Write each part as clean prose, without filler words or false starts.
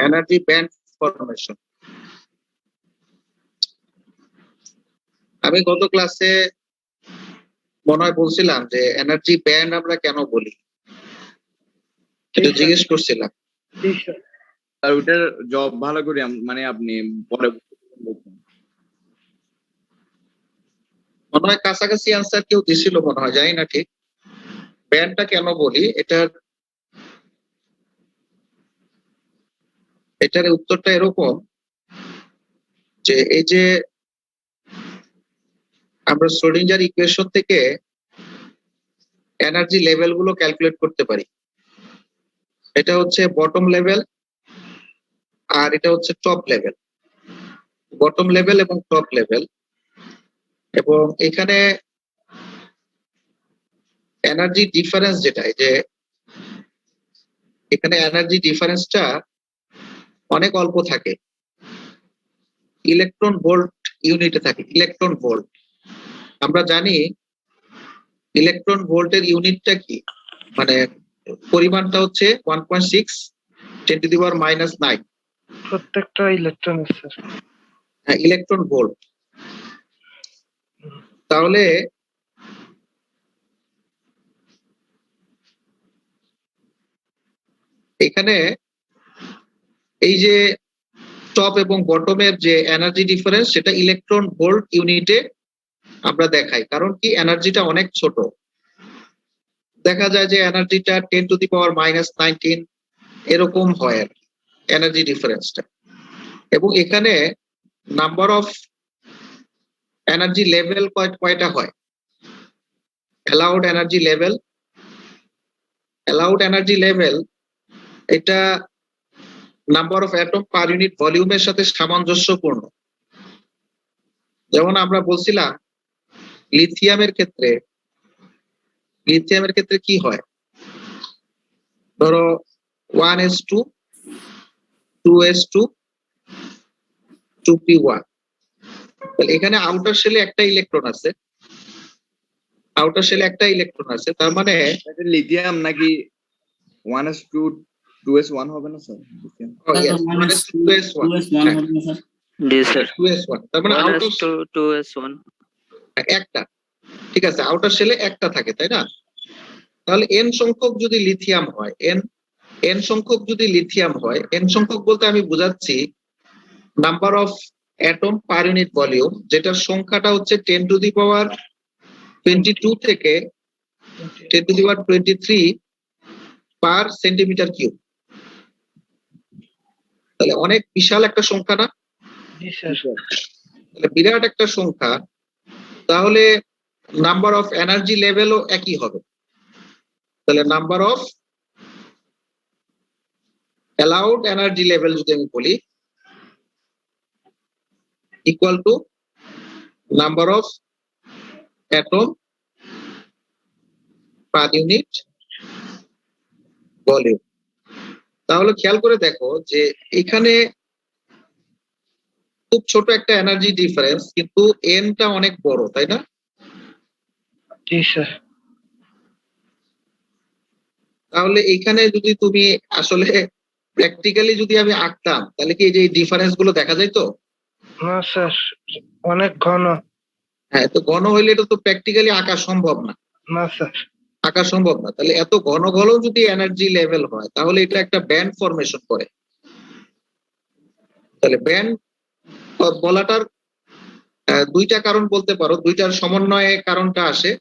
Energy band formation. আমি গত ক্লাসে মনে হয় বলছিলাম যে এনার্জি ব্যান্ড আমরা কেন বলি, এটা জিজ্ঞেস করছিলাম। আর ওটার জব ভালো করে মানে আপনি পরে মনে হয় কাছাকাছি আনসার কেউ দিছিল মনে হয়, জানি না ঠিক। ব্যান্ডটা কেন বলি এটার উত্তরটা এরকম যে এই যে আমরা শ্রোডিঞ্জার ইকুয়েশন থেকে এনার্জি লেভেল গুলো ক্যালকুলেট করতে পারি। এটা হচ্ছে বটম লেভেল আর এটা হচ্ছে টপ লেভেল, বটম লেভেল এবং টপ লেভেল। এবং এখানে এনার্জি ডিফারেন্স যেটা, যে এখানে এনার্জি ডিফারেন্সটা অনেক অল্প থাকে, ইলেকট্রন ভোল্ট ইউনিটে থাকে। ইলেকট্রন ভোল্ট আমরা জানি, ইলেকট্রন ভোল্টের ইউনিটটা কি, মানে পরিমাণটা হচ্ছে 1.6 10⁻⁹ প্রত্যেকটা ইলেকট্রন স্যার। হ্যাঁ, ইলেকট্রন ভোল্ট। তাহলে এখানে এই যে টপ এবং বটমের যে এনার্জি ডিফারেন্স, সেটা ইলেকট্রন ভোল্ট ইউনিটে আমরা দেখাই। কারণ কি, এনার্জিটা অনেক ছোট। দেখা যায় যে এনার্জিটা 10⁻⁹ এরকম হয় আর এনার্জি ডিফারেন্সটা। এবং এখানে নাম্বার অফ এনার্জি লেভেল কয়টা হয়, allowed energy level. Allowed energy level এটা number of atom per unit ভলিউমের সাথে সামঞ্জস্যপূর্ণ। যেমন আমরা বলছিলাম লিথিয়ামের ক্ষেত্রে কি হয়, ধরো 1s2 2s2 2p1। তাহলে এখানে আউটার শেলে একটা ইলেকট্রন আছে, তার মানে লিথিয়াম নাকি 1s2 2s1 হবে না স্যার? জি স্যার, 2s1, তার মানে আউটার 2s1 একটা, ঠিক আছে, আউটার শেলে একটা থাকে, তাই না? তাহলে এন সংখ্যক যদি লিথিয়াম হয়, এন সংখ্যক বলতে আমি বোঝাচ্ছি number of atom per unit volume, যেটার সংখ্যাটা হচ্ছে 10⁻22 থেকে 10⁻23 পার সেন্টিমিটার কিউব। তাহলে অনেক বিশাল একটা সংখ্যা না? তাহলে বিরাট একটা সংখ্যা। তাহলে নাম্বার অফ এনার্জি লেভেলও একই হবে। তাহলে number of allowed energy level যদি আমি বলি, equal to number of atom per unit volume. তাহলে খেয়াল করে দেখো যে এখানে খুব ছোট একটা এনার্জি ডিফারেন্স, কিন্তু এনটা অনেক বড়, তাই না? তাহলে এইখানে যদি তুমি আসলে প্র্যাকটিক্যালি যদি আমি আঁকতাম, তাহলে কি এই যে ডিফারেন্স গুলো দেখা যায়? তো না স্যার, অনেক ঘন। হ্যাঁ, তো ঘন হইলে এটা তো প্র্যাকটিক্যালি আঁকা সম্ভব না। না স্যার, আঁকা সম্ভব না। তাহলে এত ঘন ঘন যদি এনার্জি লেভেল হয়, তাহলে এটা একটা ব্যান্ড ফরমেশন করে। তাহলে ব্যান্ড বলাটার দুইটা কারণ বলতে পারো, দুইটার সমন্বয়ে কারণটা আসে।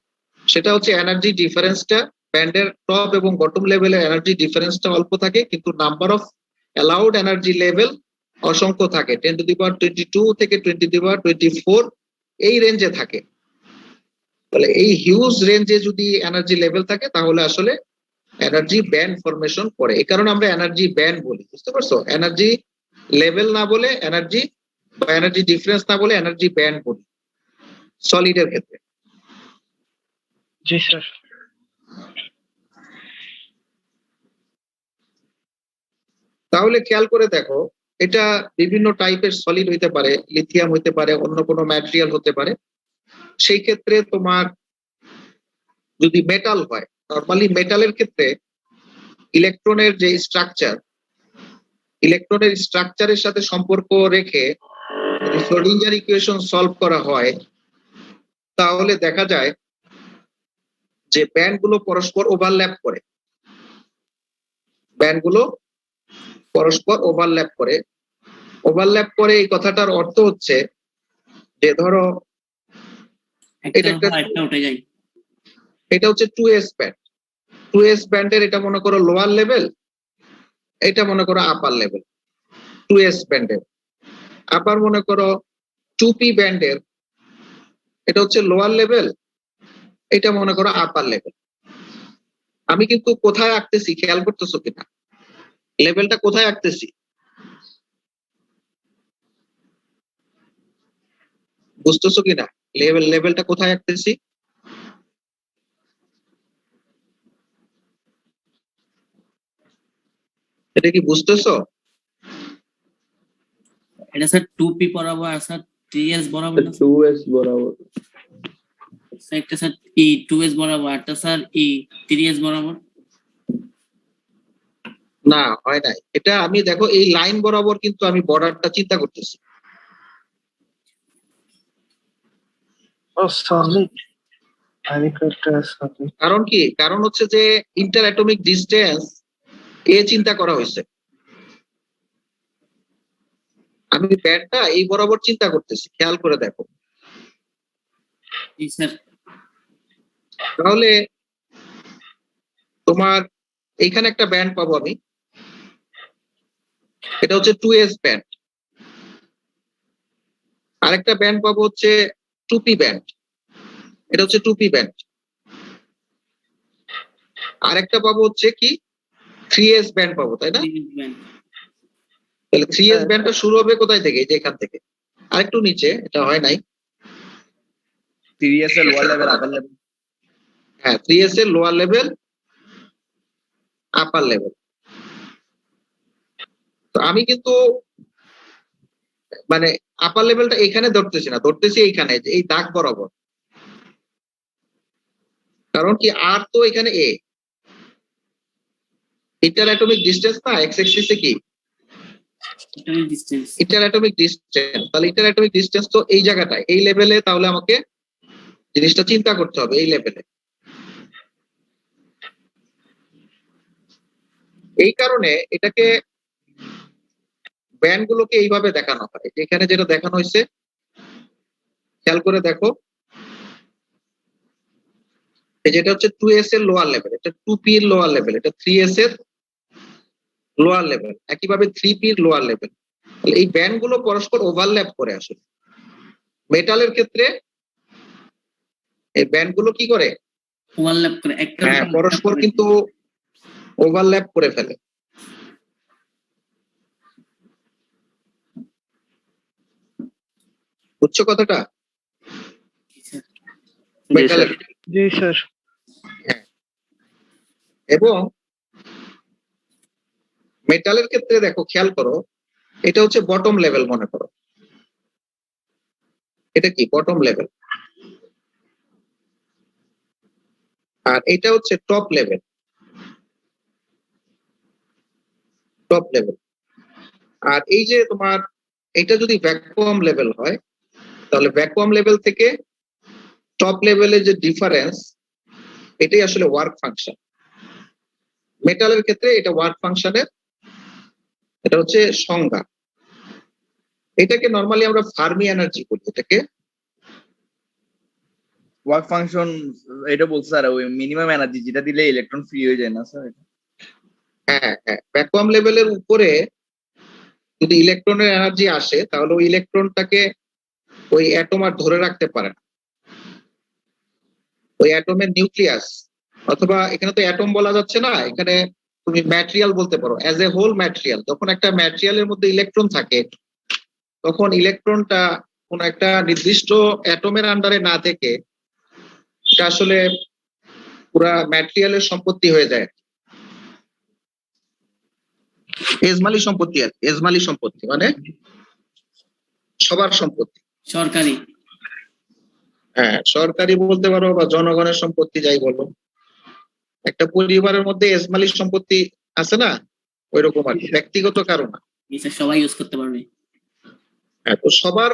সেটা হচ্ছে এনার্জি ডিফারেন্সটা, ব্যান্ডের টপ এবং বটম লেভেলের এনার্জি ডিফারেন্সটা অল্প থাকে, কিন্তু number of allowed energy level অসংখ্য থাকে, 10⁻22 থেকে 10⁻24 এই রেঞ্জে থাকে। তাহলে এই হিউজ রেঞ্জে যদি এনার্জি লেভেল থাকে, তাহলে আসলে এনার্জি ব্যান্ড ফরমেশন করে। এই কারণে আমরা এনার্জি ব্যান্ড বলি, বুঝতে পারছো? এনার্জি লেভেল না বলে এনার্জি বা এনার্জি ডিফারেন্স না বলে এনার্জি ব্যান্ড বলি সলিডের ক্ষেত্রে। জি স্যার। তাহলে খেয়াল করে দেখো, এটা বিভিন্ন টাইপের সলিড হইতে পারে, লিথিয়াম হইতে পারে, অন্য কোনো ম্যাটেরিয়াল হতে পারে। সেই ক্ষেত্রে তোমার যদি মেটাল হয়, নর্মালি মেটালের ক্ষেত্রে ইলেকট্রনের যে স্ট্রাকচার, ইলেকট্রনের স্ট্রাকচারের সাথে সম্পর্ক রেখে যদি শ্রোডিঞ্জার ইকুয়েশন সলভ করা হয় তাহলে দেখা যায় যে ব্যান্ডগুলো পরস্পর ওভারল্যাপ করে, ব্যান্ডগুলো পরস্পর ওভারল্যাপ করে এই কথাটার অর্থ হচ্ছে যে ধরো এটা হচ্ছে 2s ব্যান্ড, 2s ব্যান্ডের এটা মনে করো লোয়ার লেভেল, এটা মনে করো আপার লেভেল 2s ব্যান্ডের। আবার মনে করো 2p ব্যান্ডের এটা হচ্ছে লোয়ার লেভেল, এটা মনে করো আপার লেভেল। আমি কিন্তু কোথায় আঁকতেছি খেয়াল করতেছো কিনা, লেভেলটা কোথায় আঁকতেছি বুঝতেছো কিনা, লেভেলটা কোথায় আঁকতেছি? এটা কি বুঝতেছো? এটা স্যার 2p বরাবর আর স্যার 3s বরাবর না? 2s বরাবর। স্যার একটা স্যার e 2s বরাবর আরটা স্যার e 3s বরাবর। না হয় নাই, এটা আমি দেখো এই লাইন বরাবর কিন্তু আমি বর্ডারটা চিন্তা করতেছি। ও সলিড আরেকটা সলিড। কারণ কি, কারণ হচ্ছে যে ইন্টার অ্যাটমিক ডিস্টেন্স এ চিন্তা করা হয়েছে, আমি ব্যান্ডটা এই বরাবর চিন্তা করতেছি, খেয়াল করে দেখো। জি স্যার। তাহলে তোমার এইখানে একটা ব্যান্ড পাবো আমি, এটা হচ্ছে 2s ব্যান্ড। আরেকটা ব্যান্ড পাবো হচ্ছে 2p ব্যান্ড, এটা হচ্ছে 2p ব্যান্ড। আরেকটা পাবো হচ্ছে কি 3s ব্যান্ড পাবো, তাই না? তাহলে 3s ব্যান্ডটা শুরু হবে কোথায় থেকে? এই যে এখান থেকে, আরেকটু নিচে, এটা হয় নাই। 3s এর লোয়ার লেভেল আপার লেভেল। হ্যাঁ 3s এর লোয়ার লেভেল আপার লেভেল। তো আমি কিন্তু মানে আপার লেভেলটা এখানে ধরতেছি না, ধরতেছি এইখানে, এই দাগ বরাবর। কারণ কি আর তো এখানে এ ইন্টার অ্যাটমিক ডিস্টেন্স না, এক্স অ্যাক্সিসে কি ডিসটেন্স। ইন্টার অ্যাটমিক ডিস্টেন্স, তাহলে ইন্টার অ্যাটমিক ডিস্টেন্স তো এই জায়গাটায়, এই লেভেলে। তাহলে আমাকে জিনিসটা চিন্তা করতে হবে এই লেভেলে। এই কারণে এটাকে ব্যান্ডগুলোকে এইভাবে দেখানো হয়। এখানে যেটা দেখানো হয়েছে খেয়াল করে দেখো, যেটা হচ্ছে 2s এর লোয়ার লেভেল, এটা 2p এর লোয়ার লেভেল, এটা 3s এর লোয়ার লেভেল, একইভাবে 3p এর লোয়ার লেভেল। তাহলে এই ব্যান্ডগুলো পরস্পর ওভারল্যাপ করে আসলে। মেটালের ক্ষেত্রে এই ব্যান্ডগুলো কি করে? ওভারল্যাপ করে একটা হ্যাঁ পরস্পর কিন্তু ওভারল্যাপ করে ফেলে। বুঝছো কথাটা? মেটালের জি স্যার। এবং মেটালের ক্ষেত্রে দেখো খেয়াল করো, এটা হচ্ছে বটম লেভেল মনে করো, এটা কি বটম লেভেল, আর এটা হচ্ছে টপ লেভেল, টপ লেভেল। আর এই যে তোমার এটা যদি ভ্যাকুয়াম লেভেল হয় তাহলে ভ্যাকুয়াম লেভেল থেকে টপ লেভেলের যে ডিফারেন্স এটাই আসলে ওয়ার্ক ফাংশন। মেটালের ক্ষেত্রে এটা ওয়ার্ক ফাংশনের, এটা হচ্ছে সংজ্ঞা। এটাকে নরমালি আমরা ফার্মি এনার্জি বলি। এটাকে ওয়ার্ক ফাংশন এটা বলছে স্যার, ওই মিনিমাম এনার্জি যেটা দিলে ইলেকট্রন ফ্রি হয়ে যায় না স্যার? হ্যাঁ হ্যাঁ, ভ্যাকুয়াম লেভেলের উপরে যদি ইলেকট্রনের এনার্জি আসে তাহলে ওই ইলেকট্রনটাকে ওই অ্যাটম আর ধরে রাখতে পারে না। ওই অ্যাটমের নিউক্লিয়াস, অথবা এখানে তো অ্যাটম বলা যাচ্ছে না, এখানে তুমি ম্যাটেরিয়াল বলতে পারো, অ্যাজ এ হোল ম্যাটেরিয়াল। যখন একটা ম্যাটেরিয়ালের মধ্যে ইলেকট্রন থাকে তখন ইলেকট্রনটা কোন একটা নির্দিষ্ট অ্যাটমের আন্ডারে না থেকে এটা আসলে পুরা ম্যাটেরিয়ালের সম্পত্তি হয়ে যায়। এজমালি সম্পত্তি, আর এজমালি সম্পত্তি মানে সবার সম্পত্তি, সরকারি। হ্যাঁ সরকারি বলতে পারো বা জনগণের সম্পত্তি, যাই বলো। একটা পরিবারের মধ্যে এজমালি সম্পত্তি আছে না, ওইরকম আর কি, ব্যক্তিগত কারণ না। জি স্যার, সবাই ইউজ করতে পারবে। তো সবার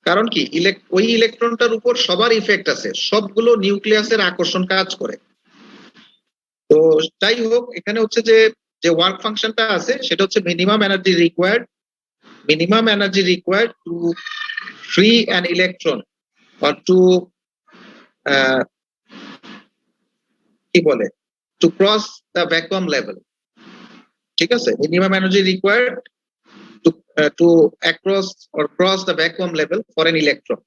কারণ কি ওই ইলেকট্রনটার উপর সবার ইফেক্ট আছে, সবগুলো নিউক্লিয়াসের আকর্ষণ কাজ করে। তো যাই হোক, এখানে হচ্ছে যে ওয়ার্ক ফাংশনটা আছে সেটা হচ্ছে minimum energy required to free an electron or to কি বলে to cross the vacuum level. ঠিক আছে, minimum energy required to across or cross the vacuum level for an electron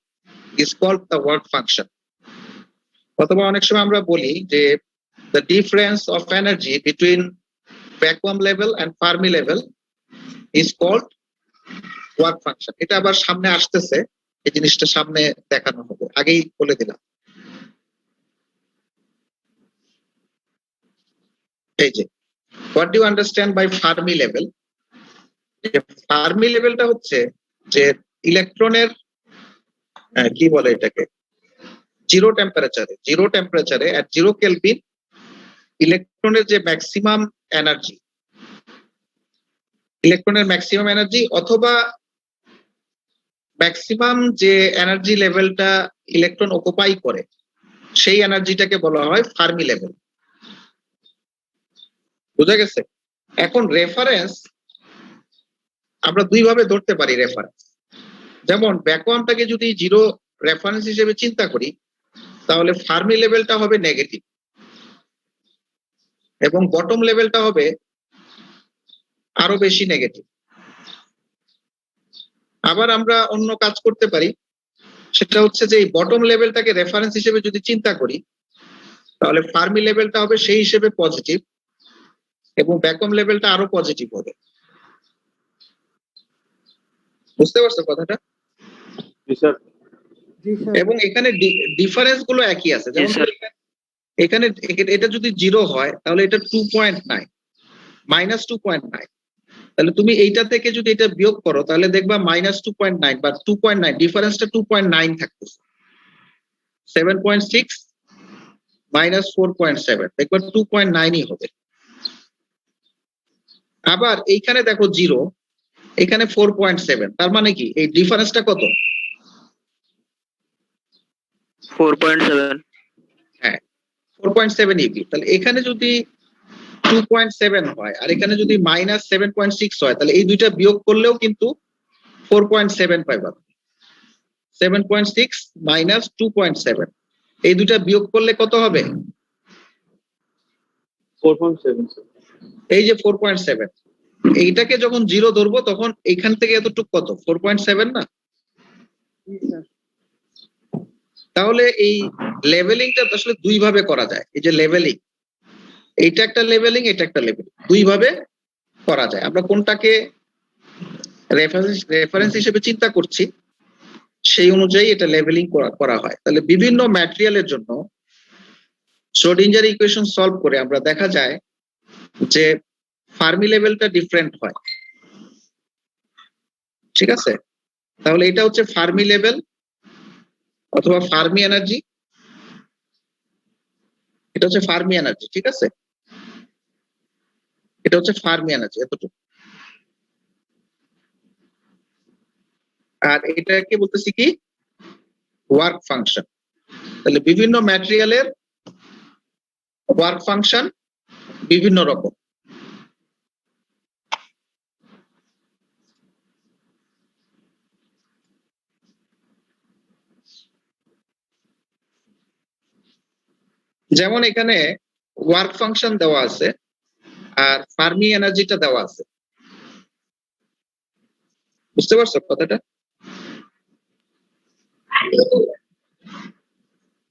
is called the work function. অথবা অনেক সময় আমরা বলি যে the difference of energy between vacuum level and Fermi level is called work function. এটা আবার সামনে আসতেছে, এই জিনিসটা সামনে দেখানো হবে, আগেই বলে দিলাম। এই যে what do you understand by Fermi level? Fermi লেভেলটা হচ্ছে যে ইলেকট্রনের কি বলে এটাকে জিরো টেম্পারেচারে এট 0 কেলভিন ইলেকট্রনের যে ম্যাক্সিমাম এনার্জি অথবা ম্যাক্সিমাম যে এনার্জি লেভেলটা ইলেকট্রন অকুপাই করে সেই এনার্জিটাকে বলা হয় ফার্মি লেভেল। বুঝা গেছে? এখন রেফারেন্স আমরা দুই ভাবে ধরতে পারি রেফারেন্স। যেমন ভ্যাকুয়ামটাকে যদি জিরো রেফারেন্স হিসেবে চিন্তা করি তাহলে ফার্মি লেভেলটা হবে নেগেটিভ এবং বটম লেভেলটা হবে আরো বেশি নেগেটিভ। আবার আমরা অন্য কাজ করতে পারি, সেটা হচ্ছে যে এই বটম লেভেলটাকে রেফারেন্স হিসেবে যদি চিন্তা করি তাহলে ফার্মি লেভেলটা হবে সেই হিসেবে পজিটিভ এবং ভ্যাকুয়াম লেভেলটা আরো পজিটিভ হবে। বুঝতে পারছো কথাটা? এবং এখানে ডিফারেন্স গুলো একই আছে। যেমন এখানে এটা যদি 0 হয় তাহলে এটা 2.9 -2.9, তাহলে তুমি এইটা থেকে যদি এটা বিয়োগ করো তাহলে দেখবা -2.9 বা 2.9, ডিফারেন্সটা 2.9 থাকতেছে। 7.6 -4.7 দেখবা 2.9ই হবে। আবার এইখানে দেখো 0, এখানে 4.7, তার মানে কি এই ডিফারেন্সটা কত? 4.7। হ্যাঁ, 4.7 ইবি। তাহলে এখানে যদি 2.7 হয় আর এখানে যদি -7.6 হয় তাহলে এই দুইটা বিয়োগ করলেও কিন্তু 4.7 পাইবা। 7.6 -2.7 এই দুইটা বিয়োগ করলে কত হবে? 4.7 এই যে 4.7, এইটাকে যখন 0 ধরবো তখন এখান থেকে এতটুকু কত? 4.7 না? তাহলে এই লেভেলিংটা আসলে দুই ভাবে করা যায়। এই যে লেভেলিং, এইটা একটা লেভেলিং, এটা একটা লেভেলিং, দুই ভাবে করা যায়। আমরা কোনটাকে রেফারেন্স হিসেবে চিন্তা করছি সেই অনুযায়ী এটা লেভেলিং করা হয়। তাহলে বিভিন্ন ম্যাটেরিয়ালের জন্য শ্রোডিঞ্জার ইকুয়েশন সলভ করে আমরা দেখা যায় যে ফার্মি লেভেলটা ডিফারেন্ট হয়। ঠিক আছে, তাহলে এটা হচ্ছে ফার্মি লেভেল অথবা ফার্মি এনার্জি, এটা হচ্ছে ফার্মি এনার্জি। ঠিক আছে, এটা হচ্ছে ফার্মি এনার্জি এতটুকু। আর এটাকে বলতেছি কি ওয়ার্ক ফাংশন। তাহলে বিভিন্ন ম্যাটেরিয়ালের ওয়ার্ক ফাংশন বিভিন্ন রকম। যেমন এখানে ওয়ার্ক ফাংশন দেওয়া আছে আর ফার্মি এনার্জিটা দেওয়া আছে। বুঝতে পারছো কথাটা?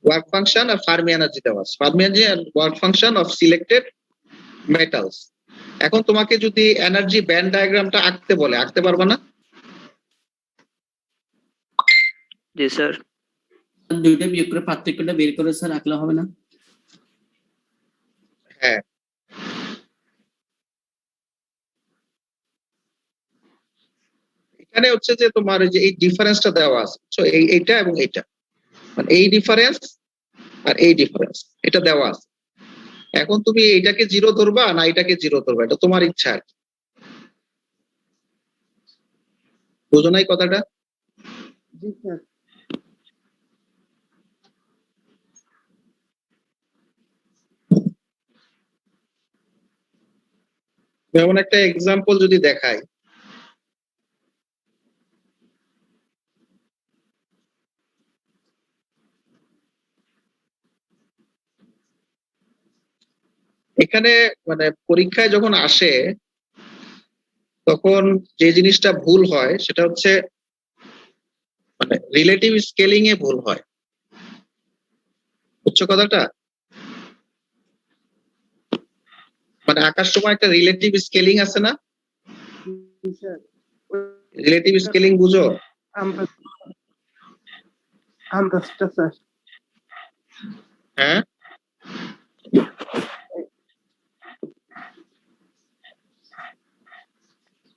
ওয়ার্ক ফাংশন আর ফার্মি এনার্জি দেওয়া আছে। ফার্মি এনার্জি আর work function of selected metals. এখন তোমাকে যদি এনার্জি ব্যান্ড ডায়াগ্রামটা আঁকতে বলে, আঁকতে পারবা না? জি স্যার। দুইটা বিয়োগ করে পার্থক্যটা বের করে স্যার রাখলে হবে না? হ্যাঁ, এখানে হচ্ছে যে তোমার যে এই ডিফারেন্সটা দেওয়া আছে, তো এইটা এবং এইটা, মানে এই ডিফারেন্স আর এই ডিফারেন্স এটা দেওয়া আছে। এখন তুমি এইটাকে 0 ধরবা না এটাকে 0 ধরবা, এটা তোমার ইচ্ছা আর কি। বুঝো নাই কথাটা? জি স্যার। যেমন একটা এক্সাম্পল যদি দেখাই, এখানে মানে পরীক্ষায় যখন আসে তখন যে জিনিসটা ভুল হয় সেটা হচ্ছে মানে রিলেটিভ স্কেলিং এ ভুল হয়। বুঝছো কথাটা? মানে আঁকার সময় একটা রিলেটিভ স্কেলিং আছে না? জি স্যার। রিলেটিভ স্কেলিং বুঝো? আন্দাজ আন্দাজটা স্যার। হ্যাঁ,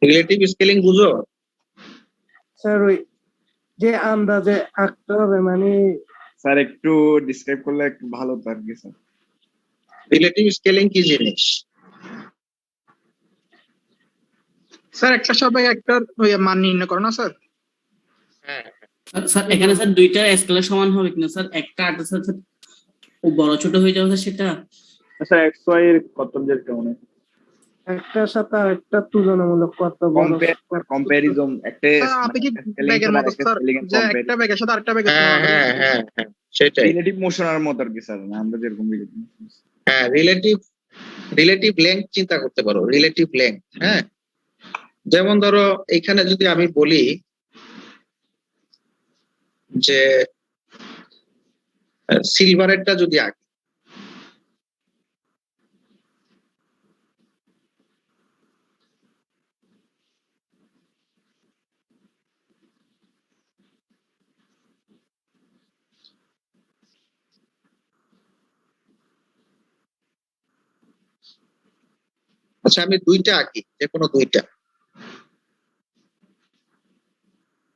রিলেটিভ স্কেলিং বুঝো? স্যার ওই যে আন্দাজে আঁকতে হবে মানে স্যার একটু ডিসক্রাইব করলে একটু ভালো তো আর কি স্যার। রিলেটিভ স্কেলিং কি জিনিস? স্যার একটা সবাই একটা মান নির্ণয় করো না স্যার? হ্যাঁ, স্যার এখানে স্যার দুইটা স্কেলের সমান হবে কিনা স্যার? একটা আটা স্যার বড় ছোট হয়ে যাবে স্যার সেটা? স্যার এক্স ওয়াই এর কত কেমন? একটার সাথে আরেকটা তুলনামূলক কত বড় কম্প্যারিজন একটা স্যার আপনি কি স্কেলিং ব্যাগের আর মতো একটা স্যার, স্কেলিং এর যে একটা ব্যাগের সাথে আরেকটা ব্যাগের হ্যাঁ, তুলনা হ্যাঁ, হ্যাঁ, হ্যাঁ, সেটাই। রিলেটিভ মোশনের মতো আর কি স্যার, আমরা যেরকম রিলেটিভ হ্যাঁ, রিলেটিভ লেংথ চিন্তা করতে পারো, রিলেটিভ লেংথ। হ্যাঁ, যেমন ধরো এখানে যদি আমি বলি যে সিলভারেরটা যদি আঁকি, আচ্ছা আমি দুইটা আঁকি, যে কোনো দুইটা।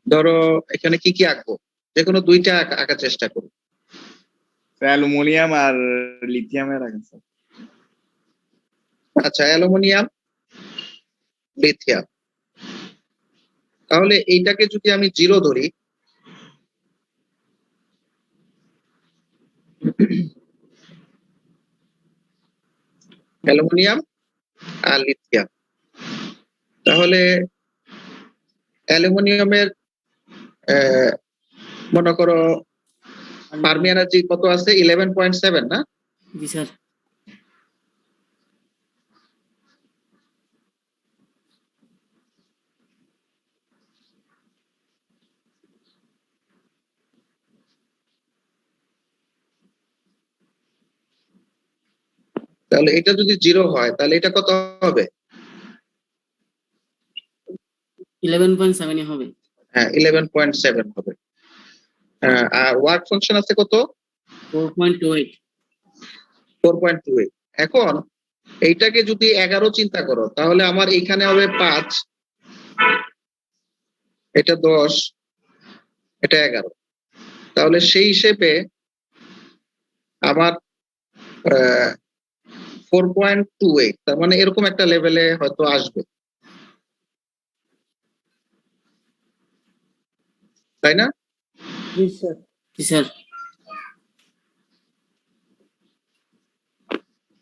ধরো এখানে কি কি আঁকবো, যে কোনো দুইটা আঁকার চেষ্টা করো। অ্যালুমিনিয়াম আর লিথিয়ামের আগে স্যার। আচ্ছা, অ্যালুমিনিয়াম, লিথিয়াম। তাহলে এইটাকে যদি আমি 0 ধরি, অ্যালুমিনিয়াম আর লিথিয়াম, তাহলে অ্যালুমিনিয়ামের মনে করো ফার্মি এনার্জি কত আছে? 11.7 না? জি স্যার। তাহলে এটা যদি 0 হয় তাহলে এটা কত হবে? 11.7 হবে। হ্যাঁ, 11.7 হবে। আর ওয়ার্ক ফাংশন আছে কত? 4.28। 4.28। এখন এইটাকে যদি 11 চিন্তা করো তাহলে আমার এইখানে হবে 5, এটা 10, এটা 11। তাহলে সেই হিসেবে আমার 4.28, তার মানে এরকম একটা লেভেলে হয়তো আসবে, তাই না? জি স্যার। জি স্যার।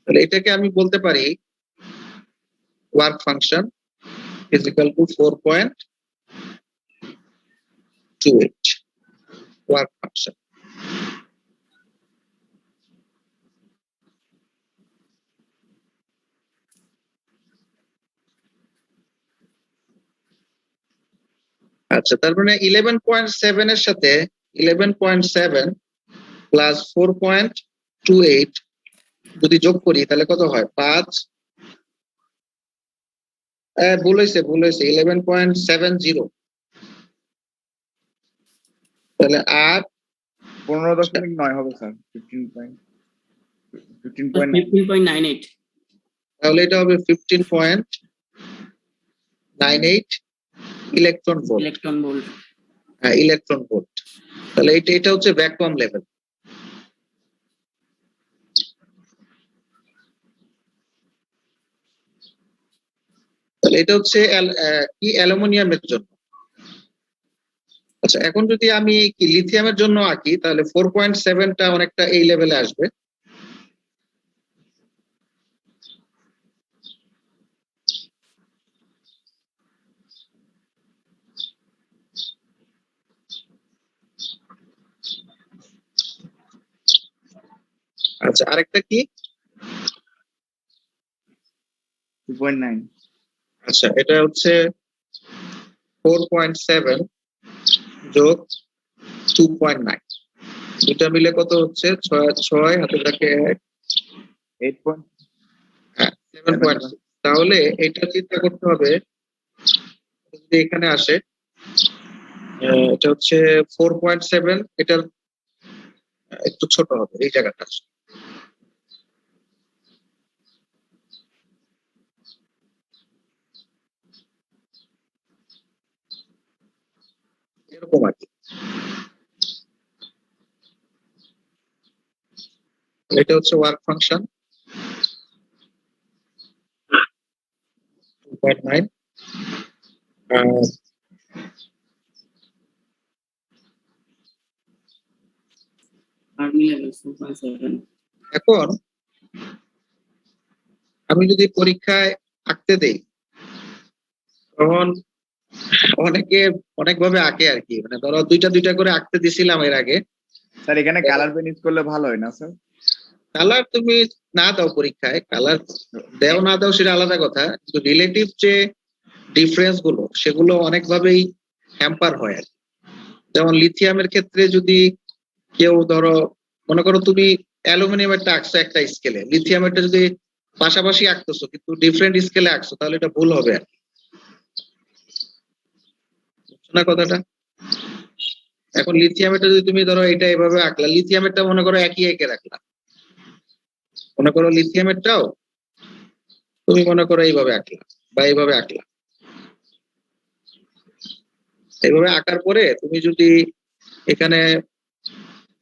তাহলে এটাকে আমি বলতে পারি work function is equal two 4.28 work function. আচ্ছা, তার মানে 11.7 এর সাথে 11.7 প্লাস 4.28 যদি যোগ করি তাহলে কত হয়? 5, ভুল হয়েছে 11.70। তাহলে 8, 15.9 হবে স্যার। 15.9। 15.98। তাহলে এটা হবে 15.98 ইলেকট্রন ভোল্ট। Electron volt. হ্যাঁ, ইলেকট্রন ভোল্ট। তাহলে এটা হচ্ছে ভ্যাকুয়াম লেভেল। তাহলে এটা হচ্ছে কি অ্যালুমিনিয়ামের জন্য। আচ্ছা, এখন যদি আমি কি লিথিয়ামের জন্য আঁকি তাহলে 4.7টা অনেকটা এই লেভেলে আসবে। আচ্ছা, আরেকটা কি? 2.9 আচ্ছা, এটা হচ্ছে 4.7 যোগ 2.9, দুটা মিলে কত হচ্ছে? 6 হাতে থাকে 8 point 7.6। তাহলে এটা চিন্তা করতে হবে যদি এখানে আসে, এটা হচ্ছে 4.7, এটার একটু ছোট হবে এই জায়গাটা। এরকম আর কি। এটা হচ্ছে ওয়ার্ক ফাংশন 2.9। আর্মি লেভেল 4.7 এখন আমি যদি পরীক্ষায় আঁকতে দেই তখন অনেকে অনেকভাবে আঁকে আর কি, মানে ধরো দুইটা দুইটা করে আঁকতে দিছিলাম এর আগে। স্যার এখানে কালার পেন ইউজ করলে ভালো হয় না স্যার? কালার তুমি না দাও পরীক্ষায়, কালার দেও না দাও সেটা আলাদা কথা, কিন্তু রিলেটিভ যে ডিফারেন্স গুলো সেগুলো অনেকভাবেই হ্যাম্পার হয় আর কি। যেমন লিথিয়ামের ক্ষেত্রে যদি কেউ ধরো মনে করো তুমি অ্যালুমিনিয়ামেরটা আঁকছো একটা স্কেলে, লিথিয়ামেরটা যদি পাশাপাশি আঁকতেছো কিন্তু ডিফারেন্ট স্কেলে আঁকছো তাহলে এটা ভুল হবে আর কি। বুঝছো না কথাটা? এখন লিথিয়ামেরটা যদি তুমি ধরো এটা এভাবে আঁকলা, লিথিয়ামেরটা মনে করো একই এঁকে রাখলা, মনে করো লিথিয়ামেরটাও তুমি মনে করো এইভাবে আঁকলা বা এইভাবে আঁকলা। এইভাবে আঁকার পরে তুমি যদি এখানে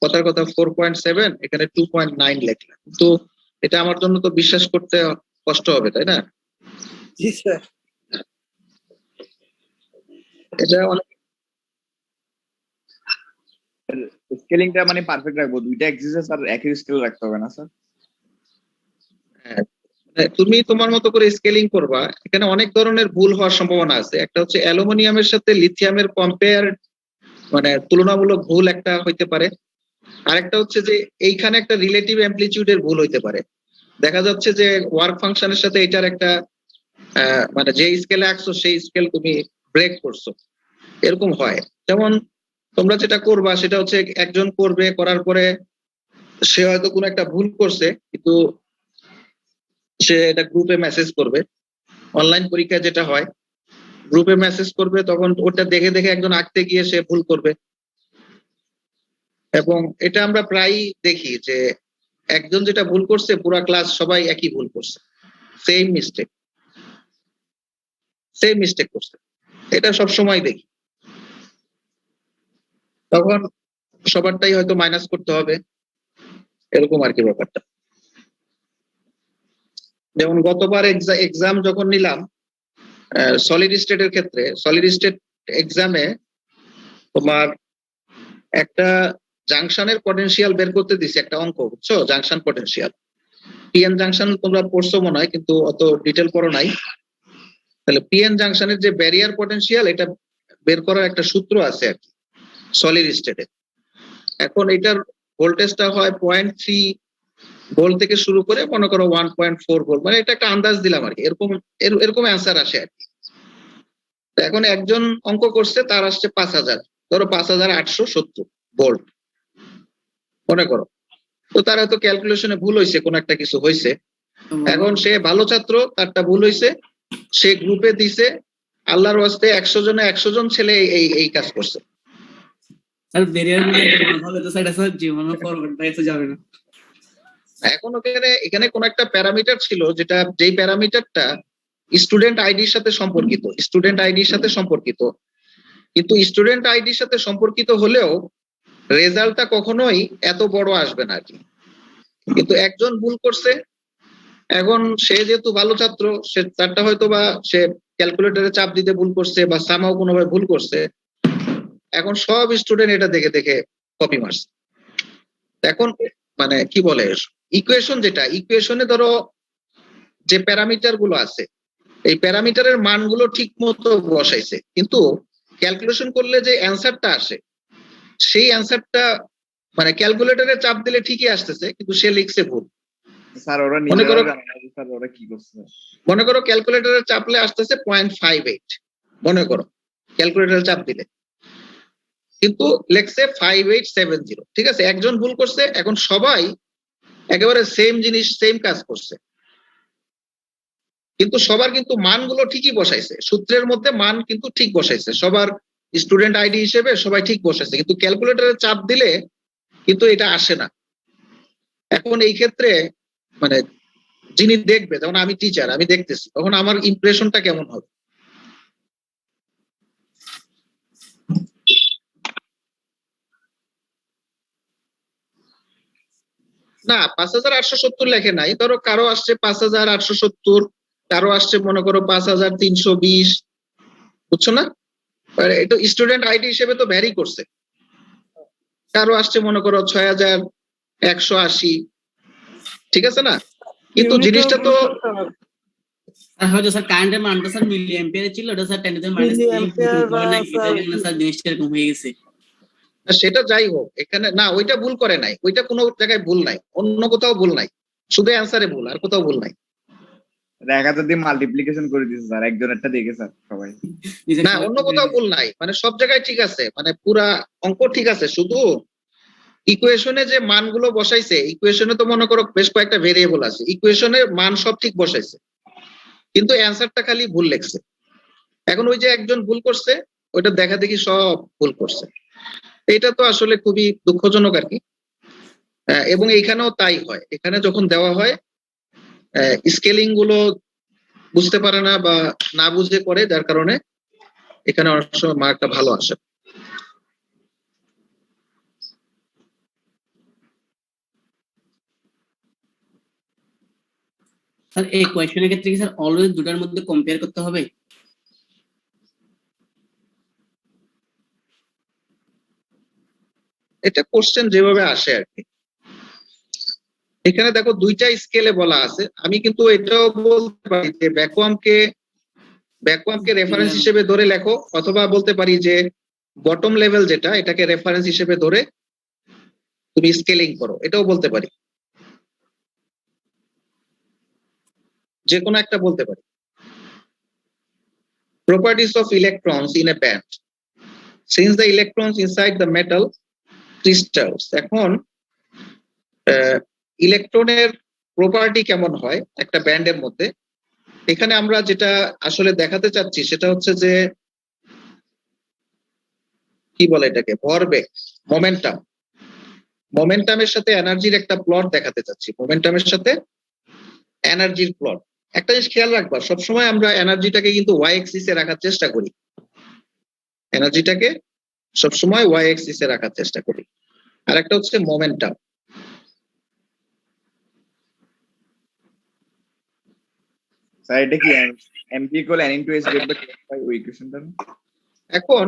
কথার কথা 4.7 এখানে 2.9 লিখলা, কিন্তু এটা আমার জন্য তো বিশ্বাস করতে কষ্ট হবে, তাই না? জি স্যার। এটা অনেক স্কেলিংটা মানে পারফেক্ট রাখবো, দুইটা এক্সিস আর একই স্কেল রাখতে হবে না স্যার? হ্যাঁ, মানে তুমি তোমার মতো করে স্কেলিং করবা, এখানে অনেক ধরনের ভুল হওয়ার সম্ভাবনা আছে। একটা হচ্ছে অ্যালুমিনিয়ামের সাথে লিথিয়ামের কম্পেয়ার, মানে তুলনামূলক ভুল একটা হইতে পারে। আরেকটা হচ্ছে যে এইখানে একটা রিলেটিভ অ্যামপ্লিটিউডের ভুল হইতে পারে। দেখা যাচ্ছে যে ওয়ার্ক ফাংশনের সাথে এটার একটা মানে যে স্কেলে আঁকছো সেই স্কেল তুমি ব্রেক করছো, এরকম হয়। যেমন তোমরা যেটা করবা সেটা হচ্ছে একজন করবে, করার পরে সে হয়তো কোনো একটা ভুল করছে কিন্তু সে এটা গ্রুপে মেসেজ করবে। অনলাইন পরীক্ষায় যেটা হয় গ্রুপে মেসেজ করবে, তখন ওটা দেখে দেখে একজন আঁকতে গিয়ে সে ভুল করবে। এবং এটা আমরা প্রায়ই দেখি যে একজন যেটা ভুল করছে পুরা ক্লাস সবাই একই ভুল করছে, সেম মিস্টেক করছে, এটা সব সময় দেখি। তখন সবারটাই হয়তো মাইনাস করতে হবে, এরকম আর কি ব্যাপারটা। যেমন গতবার এক্সাম যখন নিলাম সলিড স্টেটের ক্ষেত্রে, সলিড স্টেট এক্সামে তোমার একটা জাংশনের পটেনশিয়াল বের করতে দিছে একটা অঙ্ক, বুঝছো? জাংশন পটেনশিয়াল, পিএন জাংশন তোমরা পড়ছো মনে হয় কিন্তু অত ডিটেল পড়ো নাই। তাহলে পিএন জাংশনের যে ব্যারিয়ার পটেনশিয়াল এটা বের করার একটা সূত্র আছে আর কি সলিড স্টেটে। এখন এটার ভোল্টেজটা হয় 0.3 ভোল্ট থেকে শুরু করে মনে করো 1.4 ভোল্ট, মানে এটা একটা আন্দাজ দিলাম আর কি, এরকম অ্যান্সার আসে আর কি। এখন একজন অঙ্ক করছে তার আসছে 5000, ধরো 5870 ভোল্ট মনে করো। তো তার হয়তো ক্যালকুলেশনে ভুল হয়েছে, কোন একটা কিছু হয়েছে। এখন সে ভালো ছাত্র, তারটা ভুল হয়েছে, সে গ্রুপে দিছে, আল্লাহর ওয়াস্তে 100 জনে 100 জন ছেলে এই কাজ করছে। স্যার ব্যারিয়ার গুলো এত ভালো হলে তো স্যার এটা স্যার জীবনে ফরওয়ার্ড বাইতে যাবে না। এখন এখানে কোন একটা প্যারামিটার ছিল যেটা, যেই প্যারামিটারটা স্টুডেন্ট আইডির সাথে সম্পর্কিত, কিন্তু স্টুডেন্ট আইডির সাথে সম্পর্কিত হলেও রেজাল্টটা কখনোই এত বড় আসবে না আর কি। কিন্তু একজন ভুল করছে, এখন সে যেহেতু ভালো ছাত্র, সে তারটা হয়তো বা সে ক্যালকুলেটরে চাপ দিতে ভুল করছে বা সামাও কোনোভাবে ভুল করছে, এখন সব স্টুডেন্ট এটা দেখে দেখে কপি মারছে। এখন মানে কি বলে ইকুয়েশন, যেটা ইকুয়েশনে ধরো যে প্যারামিটার গুলো আছে, এই প্যারামিটারের মানগুলো ঠিক মতো বসাইছে, কিন্তু ক্যালকুলেশন করলে যে অ্যান্সারটা আসে সেই অ্যান্সারটা মানে ক্যালকুলেটরে চাপ দিলে ঠিকই আসতেছে, কিন্তু সে লিখছে ভুল। স্যার ওরা মনে করো- নিজেরা জানে না যে স্যার ওরা কি করছে। মনে করো ক্যালকুলেটরে চাপলে আসতেছে 0.58, মনে করো ক্যালকুলেটরে চাপ দিলে, কিন্তু লেখছে 5870। ঠিক আছে, একজন ভুল করছে, এখন সবাই একেবারে সেম জিনিস সেম কাজ করছে, কিন্তু সবার কিন্তু মানগুলো ঠিকই বসাইছে, সূত্রের মধ্যে মান কিন্তু ঠিক বসাইছে, সবার স্টুডেন্ট আইডি হিসেবে সবাই ঠিক বসাইছে, কিন্তু ক্যালকুলেটরে চাপ দিলে কিন্তু এটা আসে না। এখন এই ক্ষেত্রে মানে যিনি দেখবে, যেমন আমি টিচার, আমি দেখতেছি, তখন আমার ইমপ্রেশনটা কেমন হবে? না 5870 লেখে নাই, ধরো কারো আসছে 5870, কারো আসছে মনে করো 5320, বুঝছো না? এটা স্টুডেন্ট আইডি হিসেবে তো ভ্যারি করছে, কারো আসছে মনে করো 6180, ঠিক আছে না? কিন্তু ইউনিটও জিনিসটা তো ভুল করতে পারে। আর হয়তো স্যার কারেন্টের মানটা স্যার মিলি অ্যাম্পিয়ারে ছিল, ওটা sir 10 to the minus 3 Milliampere হবে না, বা এটার জন্য স্যার জিনিসটা এরকম হয়ে গেছে। সেটা যাই হোক, এখানে না ওইটা ভুল করে নাই, ওইটা কোনো জায়গায় ভুল নাই, অন্য কোথাও ভুল নাই, শুধু অ্যান্সারে ভুল, আর কোথাও ভুল নাই। দেখা যদি মাল্টিপ্লিকেশন করে দিছে স্যার, একজনেরটা দেখে স্যার সবাই। জি স্যার, না সবাই অন্য ঠিক কোথাও হয়ে ভুল নাই, মানে সব জায়গায় ঠিক আছে, মানে পুরা অঙ্ক ঠিক আছে, শুধু ইকুয়েশনে যে মানগুলো বসাইছে, ইকুয়েশনে তো মনে করো বেশ কয়েকটা ভেরিয়েবল আছে, ইকুয়েশনের মান সব ঠিক বসাইছে, কিন্তু অ্যান্সারটা খালি ভুল লেখছে। এখন ওই যে একজন ভুল করছে, ওইটা দেখা দেখি সব ভুল করছে, এটা তো আসলে খুবই দুঃখজনক আর কি। এবং এইখানেও তাই হয়, এখানে যখন দেওয়া হয় স্কেলিং গুলো বুঝতে পারে না বা না বুঝে করে, যার কারণে এখানে অনেক সময় মার্কটা ভালো আসে। স্যার এই কোয়েশ্চেনের ক্ষেত্রে কি স্যার অলওয়েজ দুটার মধ্যে কম্পেয়ার করতে হবে? এটা কোশ্চেন যেভাবে আসে আর কি। এখানে দেখো দুইটা স্কেলে বলা আছে, আমি কিন্তু এটাও বলতে পারি যে ভ্যাকুয়ামকে রেফারেন্স হিসেবে ধরে লেখো, অথবা বলতে পারি যে বটম লেভেল যেটা, এটাকে রেফারেন্স হিসেবে ধরে তুমি স্কেলিং করো, এটাও বলতে পারি, যে কোনো একটা বলতে পারি। Properties of electrons in a band, since the electrons inside the metal crystals, এখন ইলেকট্রনের প্রপার্টি কেমন হয় একটা ব্যান্ডের মধ্যে, এখানে আমরা যেটা আসলে দেখাতে চাচ্ছি সেটা হচ্ছে যে কি বলে এটাকে, ভরবেগ, মোমেন্টাম, মোমেন্টামের সাথে এনার্জির একটা প্লট দেখাতে চাচ্ছি, মোমেন্টামের সাথে এনার্জির প্লট। একটা জিনিস খেয়াল রাখবা, সবসময় আমরা এনার্জিটাকে কিন্তু ওয়াই এক্সিস এ রাখার চেষ্টা করি, এনার্জিটাকে সবসময় ওয়াই এক্সিস এ রাখার চেষ্টা করি। আর একটা হচ্ছে মোমেন্টাম। স্যার এটা কি mp = n * s / k ওই ইকুয়েশনটা? এখন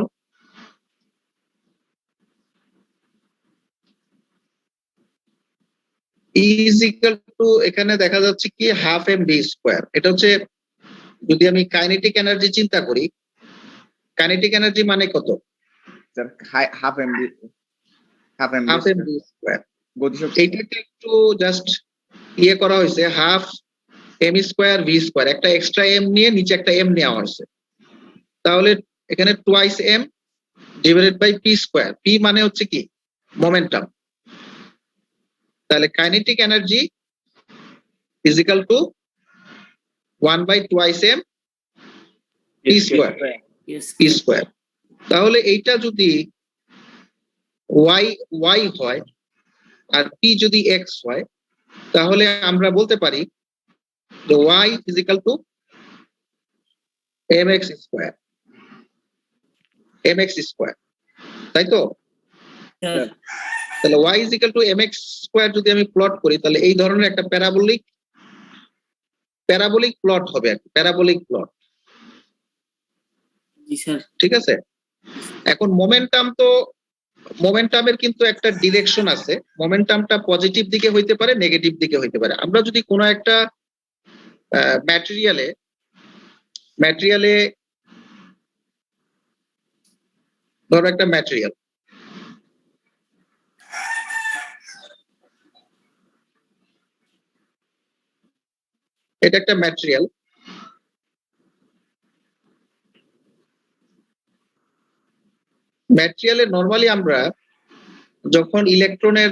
ইজ ইকুয়াল টু, এখানে দেখা যাচ্ছে কি হাফ এম ভি স্কোয়ার, এটা হচ্ছে যদি আমি কাইনেটিক এনার্জি চিন্তা করি, কাইনেটিক এনার্জি মানে কত? Sir half mv half M V square. গতিশক্তি। এইটাকে একটু জাস্ট ইয়ে করা হয়েছে, half M square V square, একটা এক্সট্রা এম নিয়ে নিচে একটা এম নেওয়া হয়েছে, তাহলে এখানে twice M divided by P square, P মানে হচ্ছে কি মোমেন্টাম, তাহলে kinetic energy is equal to 1/2 m P square, Yes, P square. তাহলে এইটা যদি ওয়াই ওয়াই হয় আর পি যদি এক্স হয়, তাহলে আমরা বলতে পারি যে Y is equal to M X square, M X square, তাই তো? স্যার। তাহলে Y is equal to M X square যদি আমি প্লট করি, তাহলে এই ধরনের একটা প্যারাবোলিক প্লট হবে আর কি, প্যারাবোলিক প্লট, জি স্যার। ঠিক আছে? এখন মোমেন্টামের কিন্তু একটা ডিরেকশন আছে, মোমেন্টামটা পজিটিভ দিকে হইতে পারে, নেগেটিভ দিকে হইতে পারে। আমরা যদি কোনো একটা ম্যাটেরিয়ালে ধরো একটা ম্যাটেরিয়াল, এটা একটা ম্যাটেরিয়াল, ম্যাটেরিয়ালে নরমালি আমরা যখন ইলেকট্রনের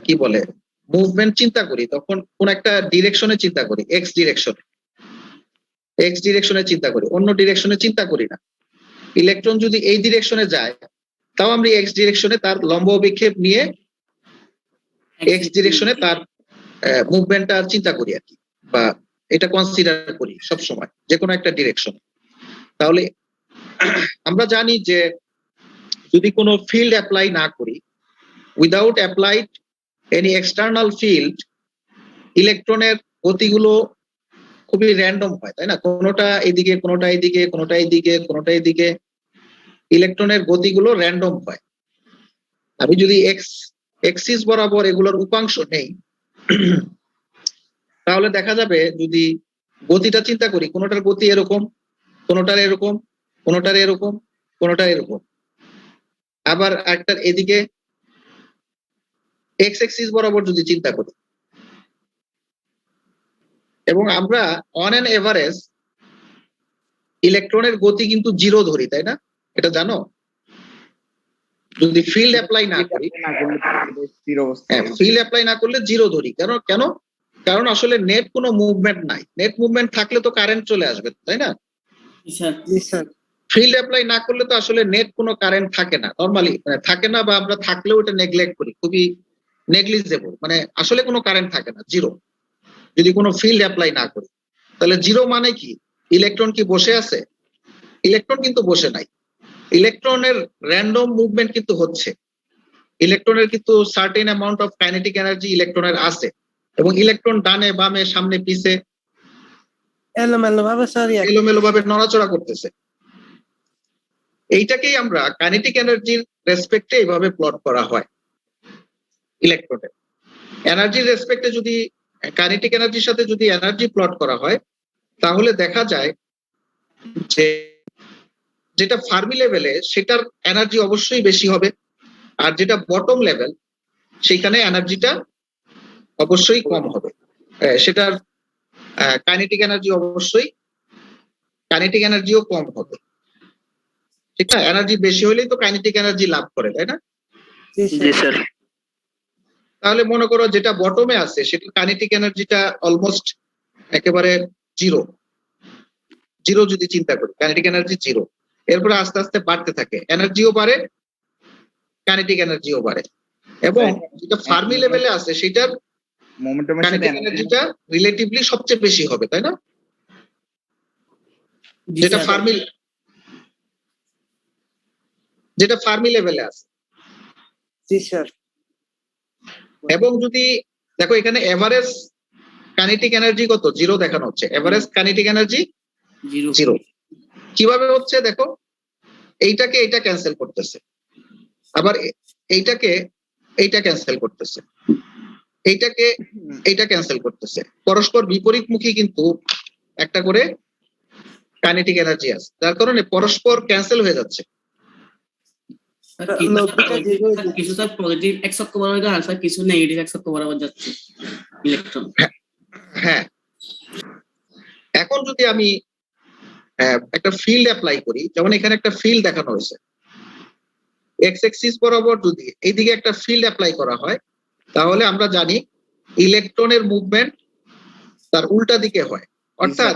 কি বলে মুভমেন্ট চিন্তা করি, তখন কোন একটা ডিরেকশনে চিন্তা করি, এক্স ডিরেকশনে চিন্তা করি, অন্য ডিরেকশনে চিন্তা করি না। ইলেকট্রন যদি এই ডিরেকশনে যায়, তাও আমরা এক্স ডিরেকশনে তার লম্ব অভিক্ষেপ নিয়ে এক্স ডিরেকশনে তার মুভমেন্টটা চিন্তা করি আর কি, বা এটা কনসিডার করি সব সময় যে কোনো একটা ডিরেকশন। তাহলে আমরা জানি যে যদি কোনো ফিল্ড অ্যাপ্লাই না করি, without applied any external field, ইলেকট্রনের গতিগুলো খুবই র্যান্ডম হয়, তাই না? কোনোটা এইদিকে, কোনোটা এইদিকে, কোনোটা এইদিকে, কোনোটা এইদিকে, ইলেকট্রনের গতিগুলো র্যান্ডম হয়। আমি যদি এক্সিস বরাবর এগুলোর উপাংশ নেই, তাহলে দেখা যাবে যদি গতিটা চিন্তা করি, কোনোটার গতি এরকম, কোনোটার এরকম, কোনোটার এরকম, কোনোটার এরকম, আবার একটার এদিকে এক্স এক্সিস বরাবর যদি চিন্তা করি, এবং আমরা অন অ্যান এভারেজ ইলেকট্রনের গতি কিন্তু জিরো ধরি, তাই না? এটা জানো? যদি ফিল্ড অ্যাপ্লাই না করি, স্থির অবস্থা। ফিল্ড অ্যাপ্লাই না করলে জিরো ধরি। কেন? কারণ আসলে নেট কোনো মুভমেন্ট নাই। নেট মুভমেন্ট থাকলে তো কারেন্ট চলে আসবে, তাই না? স্যার জি স্যার। ফিল্ড অ্যাপ্লাই না করলে তো আসলে নেট কোনো কারেন্ট থাকে না, নরমালি থাকে না, বা আমরা থাকলেও এটা নেগলেক্ট করি, খুবই নেগলিজেবল, মানে আসলে কোনো কারেন্ট থাকে না, জিরো। যদি কোনো ফিল্ড অ্যাপ্লাই না করি, তাহলে জিরো মানে কি? ইলেকট্রন কি বসে আছে? ইলেকট্রন কিন্তু বসে নাই। ইলেকট্রনের র্যান্ডম মুভমেন্ট কিন্তু হচ্ছে। ইলেকট্রনের কিন্তু certain amount of kinetic energy ইলেকট্রনের আছে, এবং ইলেকট্রন ডানে বামে সামনে পিছে এলোমেলো ভাবে স্যার এলোমেলো ভাবে নড়াচড়া করতেছে। এইটাকেই আমরা কাইনেটিক এনার্জির রেসপেক্টে এইভাবে প্লট করা হয় ইলেকট্রনের। এনার্জির রেসপেক্টে যদি কাইনেটিক এনার্জির সাথে যদি এনার্জি প্লট করা হয়, তাহলে দেখা যায় যে যেটা ফার্মি লেভেলে সেটার এনার্জি অবশ্যই বেশি হবে, আর যেটা বটম লেভেল সেখানে এনার্জিটা অবশ্যই কম হবে। সেটার কাইনেটিক এনার্জি অবশ্যই, কাইনেটিক এনার্জিও কম হবে, ঠিক না? এনার্জি বেশি হলেই তো কাইনেটিক এনার্জি লাভ করে, তাই না? জি স্যার। তাহলে মনে করো যেটা বটমে আছে সেটা কাইনেটিক এনার্জিটা অলমোস্ট একেবারে জিরো যদি চিন্তা করি, কাইনেটিক এনার্জি জিরো। এরপরে আস্তে আস্তে বাড়তে থাকে, এনার্জিও বাড়ে, কাইনেটিক এনার্জিও বাড়ে, এবং যেটা ফার্মি লেভেলে আছে সেটার মোমেন্টামের সাথে কাইনেটিক এনার্জিটা রিলেটিভলি সবচেয়ে বেশি হবে, তাই না? জি যেটা স্যার। ফার্মি লেভেলে আছে। জি স্যার। এবং যদি দেখো এখানে এভারেজ কাইনেটিক এনার্জি কত? জিরো দেখানো হচ্ছে। Average kinetic energy zero. কিভাবে হচ্ছে দেখো, এইটাকে এইটা ক্যান্সেল করতেছে, আবার এইটাকে এইটা ক্যান্সেল করতেছে, এইটাকে এইটা ক্যান্সেল করতেছে। পরস্পর বিপরীতমুখী কিন্তু একটা করে কাইনেটিক এনার্জি আছে, যার কারণে পরস্পর ক্যান্সেল হয়ে যাচ্ছে। কিছু স্যার পজিটিভ এক্স অক্ষ বরাবর যাচ্ছে, আর স্যার কিছু নেগেটিভ এক্স অক্ষ বরাবর যাচ্ছে ইলেকট্রন। হ্যাঁ, এখন যদি আমি একটা ফিল্ড অ্যাপ্লাই করি, যেমন এখানে একটা ফিল্ড দেখানো হয়েছে, এক্স এক্সিস বরাবর যদি এইদিকে একটা ফিল্ড অ্যাপ্লাই করা হয়, তাহলে আমরা জানি ইলেকট্রনের মুভমেন্ট তার উল্টা দিকে হয়, অর্থাৎ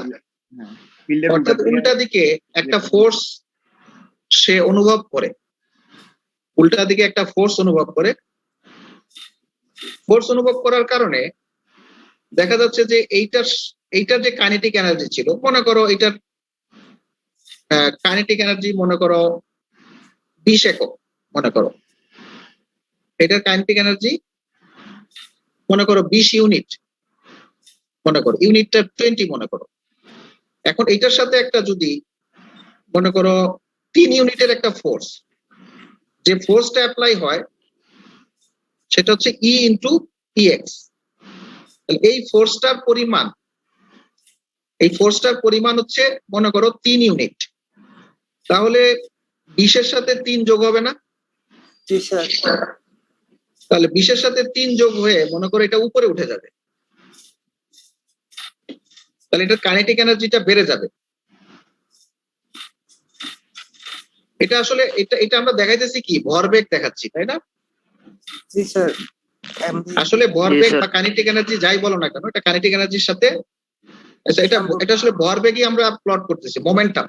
উল্টা দিকে একটা ফোর্স সে অনুভব করে, উল্টা দিকে একটা ফোর্স অনুভব করে। ফোর্স অনুভব করার কারণে দেখা যাচ্ছে যে এইটার যে কাইনেটিক এনার্জি ছিল, মনে করো এইটার কাইনেটিক এনার্জি মনে করো 20 একক, মনে করো এটার কাইনেটিক এনার্জি মনে করো 20 ইউনিট, মনে করো ইউনিটটা 20 মনে করো। এখন এইটার সাথে একটা যদি মনে করো 3 ইউনিটের একটা ফোর্স, যে ফোর্সটা অ্যাপ্লাই হয় সেটা হচ্ছে ই ইন্টু ইএক্স। এই ফোর্সটার পরিমাণ হচ্ছে মনে করো 3 ইউনিট। তাহলে 20-এর সাথে 3 যোগ হবে না? জি স্যার। তাহলে 20-এর সাথে 3 যোগ হয়ে মনে করো এটা উপরে উঠে যাবে, তাহলে এটা কাইনেটিক এনার্জিটা বেড়ে যাবে। এটা আসলে এটা আমরা দেখাইতেছি কি ভরবেগ দেখাচ্ছি, তাই না? জি স্যার। আসলে ভরবেগ স্যার। বা কাইনেটিক এনার্জি যাই বলো না কেন, এটা কাইনেটিক এনার্জির সাথে আচ্ছা, এটা আসলে ভরবেগই আমরা প্লট করতেছি, মোমেন্টাম।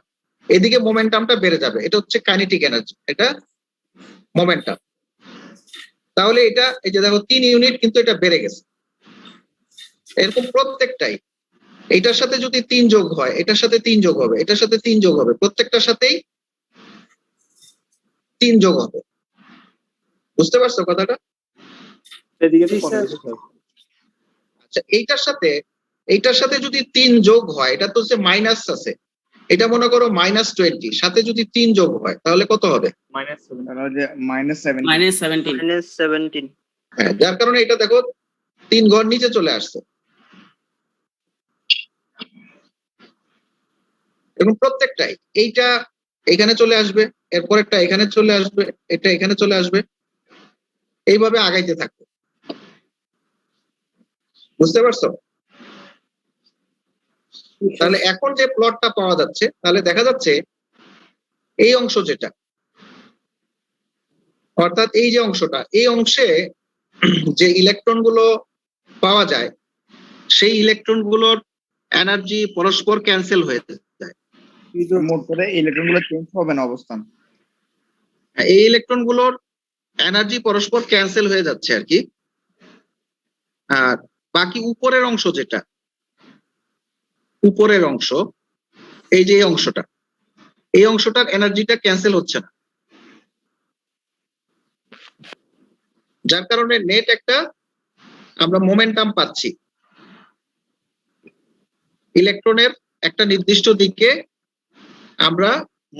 এদিকে মোমেন্টামটা বেড়ে যাবে, এটা হচ্ছে কাইনেটিক এনার্জি, এটা মোমেন্টাম। তাহলে এটা এই যে দেখো 3 ইউনিট কিন্তু এটা বেড়ে গেছে। এরকম প্রত্যেকটাই এটার সাথে যদি 3 যোগ হয়, এটার সাথে 3 যোগ হবে, এটার সাথে 3 যোগ হবে, প্রত্যেকটার সাথেই 3 যোগ হবে। বুঝতে পারছো কথাটা? জি স্যার। আচ্ছা, এইটার সাথে যদি 3 যোগ হয়, এটা তো হচ্ছে মাইনাস আছে, এটা মনে করো -20, সাথে যদি 3 যোগ হয় তাহলে কত হবে? -7 -17 -17। হ্যাঁ, যার কারণে এটা দেখো 3 ঘর নিচে চলে আসছে। এবং প্রত্যেকটাই এইটা এখানে চলে আসবে, এরপরেরটা এখানে চলে আসবে, এটা এখানে চলে আসবে, এইভাবে আগাইতে থাকবে। বুঝতে পারছো? তাহলে এখন যে প্লটটা পাওয়া যাচ্ছে, তাহলে দেখা যাচ্ছে এই অংশ যেটা, অর্থাৎ এই যে অংশটা, এই অংশে যে ইলেকট্রন গুলো পাওয়া যায়, সেই ইলেকট্রন গুলোর এনার্জি পরস্পর ক্যান্সেল হয়ে যায়। মোট করে ইলেকট্রন গুলো চেঞ্জ হবে না অবস্থান। এই ইলেকট্রন গুলোর এনার্জি পরস্পর ক্যান্সেল হয়ে যাচ্ছে আর কি। আর বাকি উপরের অংশ যেটা, উপরের অংশ, এই যে এই অংশটা, এই অংশটার এনার্জিটা ক্যান্সেল হচ্ছে না, যার কারণে নেট একটা আমরা মোমেন্টাম পাচ্ছি। ইলেকট্রনের একটা নির্দিষ্ট দিকে আমরা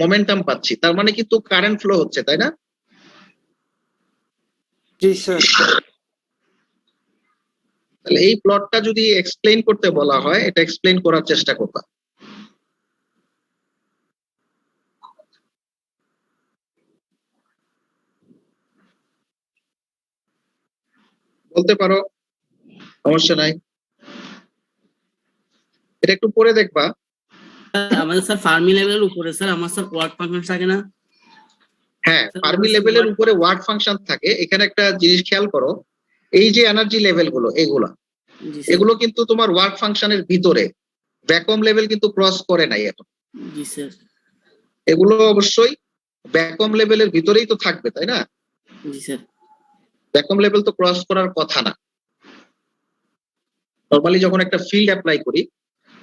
মোমেন্টাম পাচ্ছি, তার মানে কিন্তু কারেন্ট ফ্লো হচ্ছে, তাই না? জি স্যার। তাহলে এই প্লটটা যদি এক্সপ্লেইন করতে বলা হয়, এটা এক্সপ্লেইন করার চেষ্টা করবা। বলতে পারো, সমস্যা নাই, এটা একটু পরে দেখবা। আমাদের স্যার ফার্মি লেভেলের উপরে স্যার আমার স্যার ওয়ার্ক ফাংশন থাকে না? হ্যাঁ, স্যার, ফার্মি বলছি লেভেলের what- উপরে ওয়ার্ক ফাংশন থাকে। এখানে একটা জিনিস খেয়াল করো, এই যে এনার্জি লেভেল গুলো, জি স্যার। এগুলো কিন্তু তোমার ওয়ার্ক ফাংশনের ভিতরে, ভ্যাকুয়াম লেভেল কিন্তু ক্রস করে নাই এখন। জি স্যার। এগুলো অবশ্যই ভ্যাকুয়াম লেভেলের ভিতরেই তো থাকবে, তাই না? জি স্যার। ভ্যাকুয়াম লেভেল তো ক্রস করার কথা না। নরমালি যখন একটা ফিল্ড অ্যাপ্লাই করি,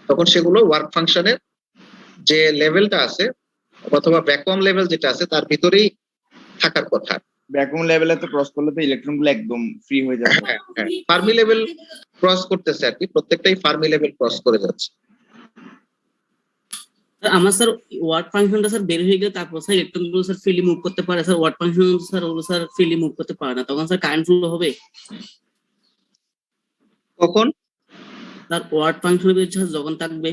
তখন সেগুলো ওয়ার্ক ফাংশনের যে লেভেলটা আছে অথবা ভ্যাকুয়াম লেভেল যেটা আছে তার ভিতরেই থাকার কথা। ভ্যাকুয়াম লেভেলে তো ক্রস করলে তো ইলেকট্রন গুলো একদম ফ্রি হয়ে যাবে। হ্যাঁ, ফার্মি লেভেল ক্রস করতেছে আর কি, প্রত্যেকটাই ফার্মি লেভেল ক্রস করে যাচ্ছে। স্যার, আমার স্যার ওয়ার্ক ফাংশনটা স্যার বের হয়ে গেলে তারপর স্যার ইলেকট্রন গুলো স্যার ফ্রিলি মুভ করতে পারে। স্যার ওয়ার্ক ফাংশন স্যার ওগুলো স্যার ফ্রিলি মুভ করতে পারে না, তখন স্যার কারেন্ট ফ্লো হবে। কখন? স্যার ওয়ার্ক ফাংশনের যখন থাকবে,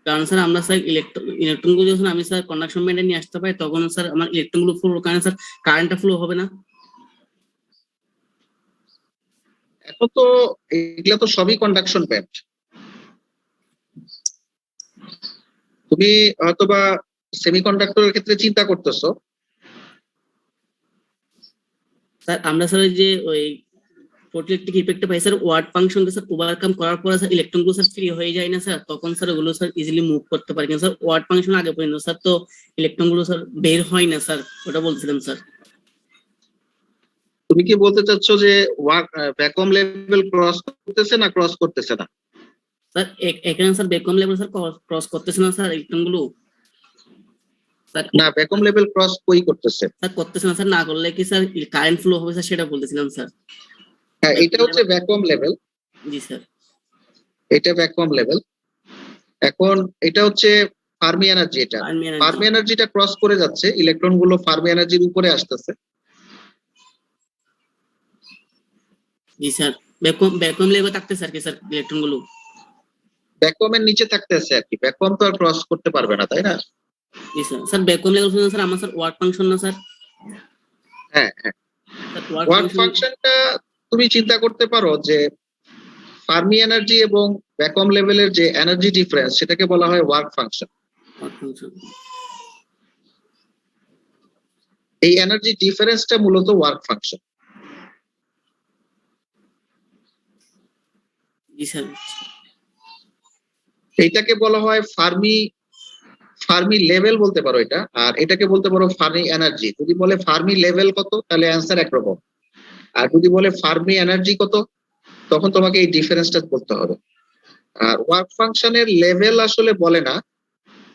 কারণ স্যার আমরা স্যার ইলেকট্রন গুলো যখন আমি স্যার কন্ডাকশন ব্যান্ডে নিয়ে আসতে পারি, তখন স্যার আমার ইলেকট্রন গুলো ফ্লো, কারণ স্যার কারেন্টটা ফ্লো হবে না। এখন তো এগুলা তো সবই কন্ডাকশন ব্যান্ড। তুমি হয়তোবা সেমিকন্ডাক্টরের ক্ষেত্রে চিন্তা করতেছো। স্যার আমরা স্যার ওই ফটোইলেকট্রিক ইফেক্টটা পাই স্যার, ওয়ার্ক ফাংশনটা স্যার ওভারকাম করার পরে স্যার ইলেকট্রন গুলো স্যার ফ্রি হয়ে যায় না স্যার, তখন স্যার ওগুলো স্যার ইজিলি মুভ করতে পারে। কিন্তু স্যার ওয়ার্ক ফাংশন আগে পর্যন্ত স্যার তো ইলেকট্রন গুলো স্যার বের হয় না স্যার, ওটা বলছিলাম স্যার। তুমি কি বলতে চাচ্ছ যে ভ্যাকুয়াম লেভেল ক্রস করতেছে না ক্রস করতেছে না? স্যার এখানে sir vacuum level sir cross করতেছে না স্যার ইলেকট্রন গুলো। স্যার না, ভ্যাকুয়াম লেভেল ক্রস কই করতেছে? স্যার করতেছে না স্যার, না করলে কি স্যার কারেন্ট ফ্লো হবে স্যার, সেটা বলতেছিলাম স্যার। হ্যাঁ, এটা হচ্ছে ভ্যাকুয়াম লেভেল। জি স্যার। এটা ভ্যাকুয়াম লেভেল। এখন এটা হচ্ছে ফার্মি এনার্জি। এটা ফার্মি এনার্জিটা ক্রস করে যাচ্ছে, ইলেকট্রন গুলো ফার্মি এনার্জির উপরে আসতেছে। জি স্যার ভ্যাকুয়াম লেভেল থাকতেছে আর কি স্যার ইলেকট্রন গুলো। ভ্যাকুয়ামের নিচে থাকতেছে আর কি, ভ্যাকুয়াম তো আর ক্রস করতে পারবে না, তাই না? জি স্যার। স্যার ভ্যাকুয়াম লেভেল শুনে স্যার আমার স্যার ওয়ার্ক ফাংশন না স্যার? হ্যাঁ হ্যাঁ, স্যার ওয়ার্ক ওয়ার্ক ফাংশন। ফাংশনটা তুমি চিন্তা করতে পারো যে ফার্মি এনার্জি এবং ভ্যাকুয়াম লেভেলের যে এনার্জি ডিফারেন্স সেটাকে বলা হয় ওয়ার্ক ফাংশন। Work function. এই এনার্জি ডিফারেন্সটা মূলত ওয়ার্ক ফাংশন। জি স্যার। এইটাকে বলা হয় ফার্মি লেভেল বলতে পারো এটা, আর এটাকে বলতে পারো ফার্মি এনার্জি। যদি বলে ফার্মি লেভেল কত তাহলে অ্যান্সার একরকম, আর যদি বলে ফার্মি এনার্জি কত তখন তোমাকে এই ডিফারেন্সটা বলতে হবে। আর ওয়ার্ক ফাংশনের লেভেল আসলে বলে না,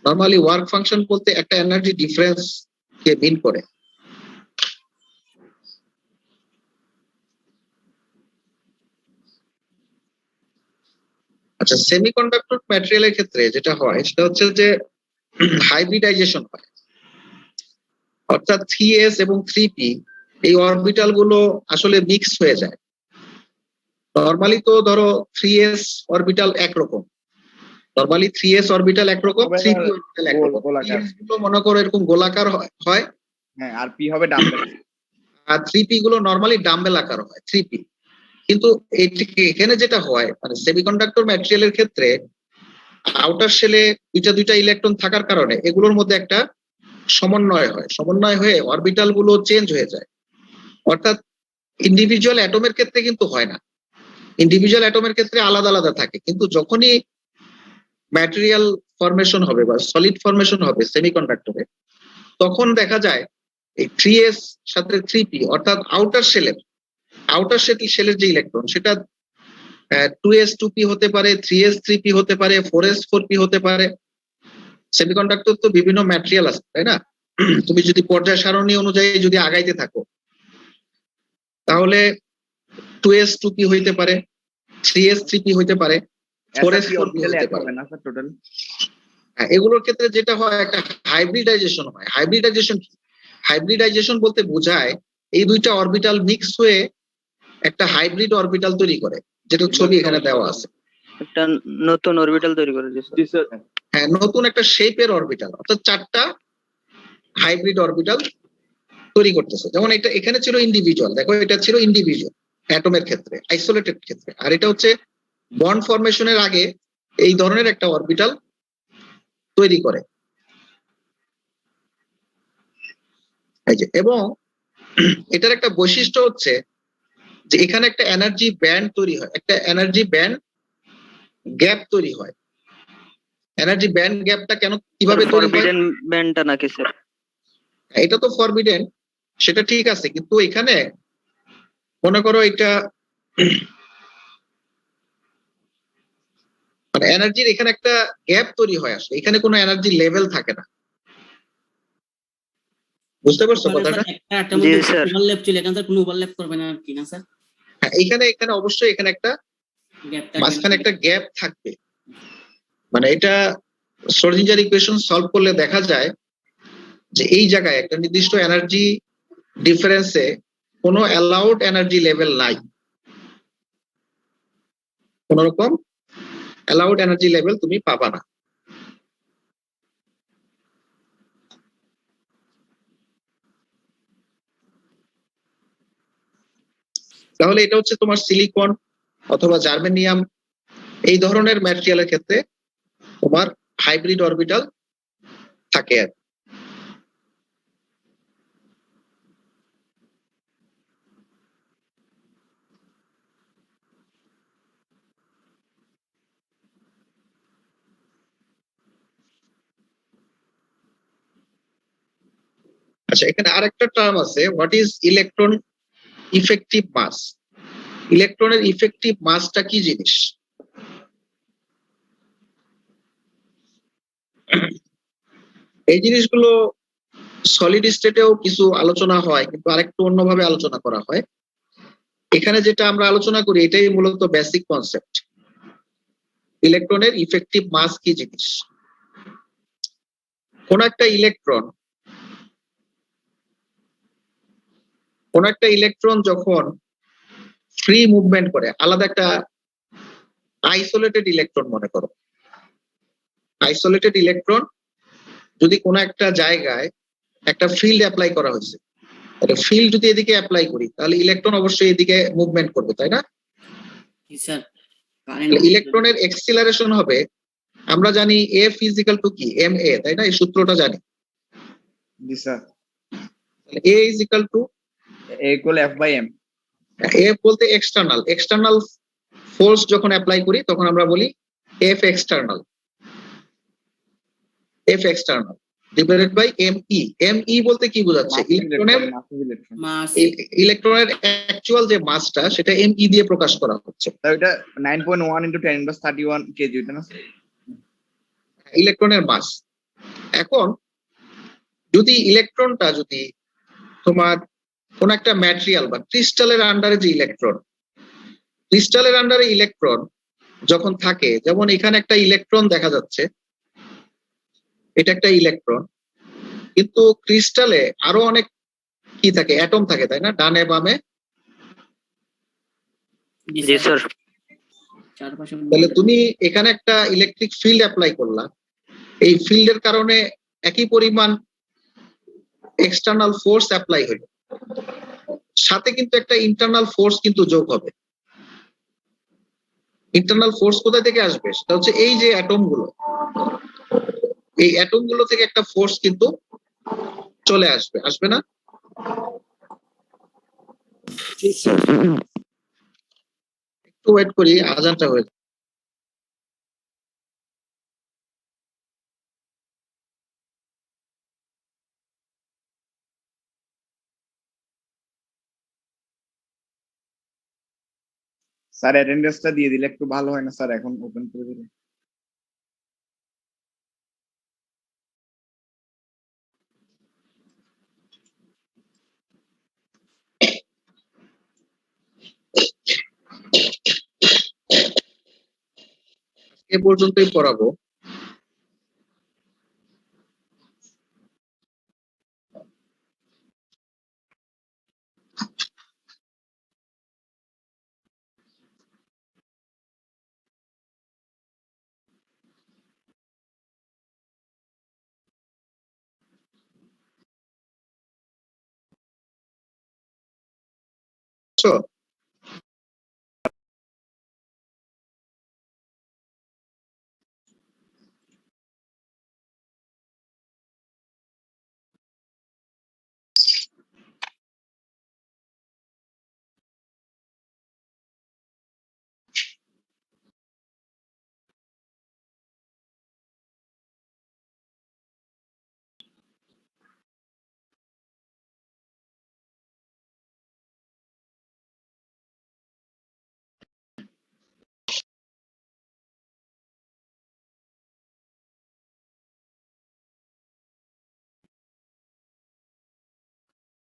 নরমালি ওয়ার্ক ফাংশন বলতে একটা এনার্জি ডিফারেন্স কে মিন করে। আচ্ছা, সেমিকন্ডাক্টর ম্যাটেরিয়ালের ক্ষেত্রে যেটা হয় সেটা হচ্ছে যে হাইব্রিডাইজেশন হয়, অর্থাৎ 3s এবং 3p এই অরবিটাল গুলো আসলে মিক্স হয়ে যায়। নরমালি তো ধরো 3s অরবিটাল একরকম, নরমালি 3s অরবিটাল একরকম, 3p অরবিটাল একরকম। গোলাকার। 3s গুলো মনে করো এরকম গোলাকার হয়, হ্যাঁ, আর পি হবে ডাম্বেল। আর 3p গুলো নরমালি ডাম্বেল আকার হয় 3p। কিন্তু এখানে যেটা হয় মানে সেমিকন্ডাক্টর ম্যাটেরিয়ালের ক্ষেত্রে আউটার শেলে দুইটা ইলেকট্রন থাকার কারণে এগুলোর মধ্যে একটা সমন্বয় হয়ে অরবিটাল গুলো চেঞ্জ হয়ে যায়। অর্থাৎ ইন্ডিভিজুয়াল অ্যাটমের ক্ষেত্রে কিন্তু হয় না, ইন্ডিভিজুয়াল অ্যাটমের ক্ষেত্রে আলাদা আলাদা থাকে, কিন্তু যখনই ম্যাটেরিয়াল ফরমেশন হবে বা সলিড ফরমেশন হবে সেমিকন্ডাক্টরে, তখন দেখা যায় এই 3s সাথে 3p অর্থাৎ আউটার শেলের যে ইলেকট্রন সেটা 2s 2p হতে পারে, 3s 3p হতে পারে, 4s 4p হতে পারে। সেমিকন্ডাক্টর তো বিভিন্ন ম্যাটেরিয়াল আছে, তাই না? তুমি যদি পর্যায় সারণী অনুযায়ী যদি আগাইতে থাকো তাহলে 2s 2p হইতে পারে, 3s 3p হইতে পারে, 4s 4p হইতে পারে। না স্যার টোটাল? এগুলোর ক্ষেত্রে যেটা হয় একটা হাইব্রিডাইজেশন হয়। হাইব্রিডাইজেশন বলতে বোঝায় এই দুইটা অরবিটাল মিক্স হয়ে একটা হাইব্রিড অরবিটাল তৈরি করে, যেটা ছবি এখানে দেওয়া আছে। একটা নতুন অরবিটাল তৈরি করে দিয়েছে। জি স্যার। হ্যাঁ, নতুন একটা শেপের অরবিটাল, অর্থাৎ 4টা হাইব্রিড অরবিটাল তৈরি করতেছে। যেমন এটা এখানে ছিল ইন্ডিভিজুয়াল, দেখো এটা ছিল ইন্ডিভিজুয়াল অ্যাটমের ক্ষেত্রে, আইসোলেটেড ক্ষেত্রে, আর এটা হচ্ছে বন্ড ফরমেশনের আগে এই ধরনের একটা অরবিটাল তৈরি করে। এই যে, এবং এটার একটা বৈশিষ্ট্য হচ্ছে যে এখানে একটা এনার্জি ব্যান্ড তৈরি হয়, একটা এনার্জি ব্যান্ড গ্যাপ তৈরি হয়। এনার্জি ব্যান্ড গ্যাপটা কিভাবে তৈরি হয়? ফরবিডেন ব্যান্ডটা নাকি স্যার? এটা তো ফরবিডেন, সেটা ঠিক আছে, কিন্তু এখানে মনে করো এটা মানে এনার্জির এখানে একটা গ্যাপ তৈরি হয়, আসলে এখানে কোনো এনার্জি লেভেল থাকে না। বুঝতে পারছো কথাটা? একটা মধ্যে ওভারল্যাপ চলে, এখানে স্যার কোনো ওভারল্যাপ করবে না কি না স্যার? হ্যাঁ, এখানে অবশ্যই এখানে একটা মাঝখানে একটা গ্যাপ থাকবে। মানে এটা শ্রোডিঞ্জার ইকুয়েশন সলভ করলে দেখা যায় যে এই জায়গায় একটা নির্দিষ্ট এনার্জি ডিফারেন্সে কোনো অ্যালাউড এনার্জি লেভেল নাই, কোন রকম অ্যালাউড এনার্জি লেভেল তুমি পাবা না। তাহলে এটা হচ্ছে তোমার সিলিকন অথবা জার্মেনিয়াম এই ধরনের ম্যাটেরিয়ালের ক্ষেত্রে তোমার হাইব্রিড অরবিটাল থাকে আর। আচ্ছা, এখানে আরেকটা টার্ম আছে, হোয়াট ইজ ইলেকট্রন ইফেক্টিভ মাস। ইলেকট্রনের ইফেক্টিভ মাসটা কি জিনিস? এই জিনিসগুলো সলিড স্টেটেও কিছু আলোচনা হয়, কিন্তু আরেকটু অন্যভাবে আলোচনা করা হয়। এখানে যেটা আমরা আলোচনা করি এটাই মূলত বেসিক কনসেপ্ট। ইলেকট্রনের ইফেক্টিভ মাস কি জিনিস? কোন একটা ইলেকট্রন যখন ফ্রি মুভমেন্ট করে, আলাদা একটা আইসোলেটেড ইলেকট্রন মনে করো। আইসোলেটেড ইলেকট্রন যদি কোনো একটা জায়গায় একটা ফিল্ড অ্যাপ্লাই করা হয়েছে, একটা ফিল্ড যদি এদিকে অ্যাপ্লাই করি তাহলে ইলেকট্রন অবশ্যই এদিকে মুভমেন্ট করবে, তাই না? জি স্যার কারেন্ট ইলেকট্রনের এক্সিলারেশন হবে, আমরা জানি এফ ইজ ইকাল টু কি, এম এ, তাই না? এই সূত্রটা জানি। জি sir. A is equal to A equal F by M. F বলতে এক্সটার্নাল, এক্সটার্নাল ফোর্স যখন অ্যাপ্লাই করি তখন আমরা বলি F external, F external divided by M E. M E বলতে কি বোঝাচ্ছে? ইলেকট্রনের মাস ইলেকট্রনের অ্যাকচুয়াল যে মাসটা সেটা এম ই দিয়ে প্রকাশ করা হচ্ছে। তাই এটা 9.1 into 10 inverse 31 kg এটা না? ইলেকট্রনের মাস। এখন যদি ইলেকট্রনটা যদি তোমার কোন একটা ম্যাটেরিয়াল বা ক্রিস্টালের আন্ডারে যে ইলেকট্রন, ক্রিস্টালের আন্ডারে ইলেকট্রন যখন থাকে, যেমন এখানে একটা ইলেকট্রন দেখা যাচ্ছে, এটা একটা ইলেকট্রন, কিন্তু ক্রিস্টালে আরো অনেক কি থাকে, অ্যাটম থাকে, তাই না? ডানে বামে। জি স্যার। চারপাশে তাহলে তুমি এখানে একটা ইলেকট্রিক ফিল্ড অ্যাপ্লাই করলা, এই ফিল্ডের কারণে একই পরিমাণ এক্সটার্নাল ফোর্স অ্যাপ্লাই হলো, সাথে কিন্তু একটা ইন্টারনাল ফোর্স কিন্তু যোগ হবে। ইন্টারনাল ফোর্স কোথা থেকে আসবে? সেটা হচ্ছে এই যে অ্যাটম গুলো, এই অ্যাটম গুলো থেকে একটা ফোর্স কিন্তু চলে আসবে, আসবে না? একটু ওয়েট করি, আজানটা হয়ে যাবে। স্যার অ্যাটেন্ডেন্সটা দিয়ে দিলে একটু ভালো হয় না স্যার, এখন ওপেন করে দিলে। এ পর্যন্তই পড়াবো। বুঝছো?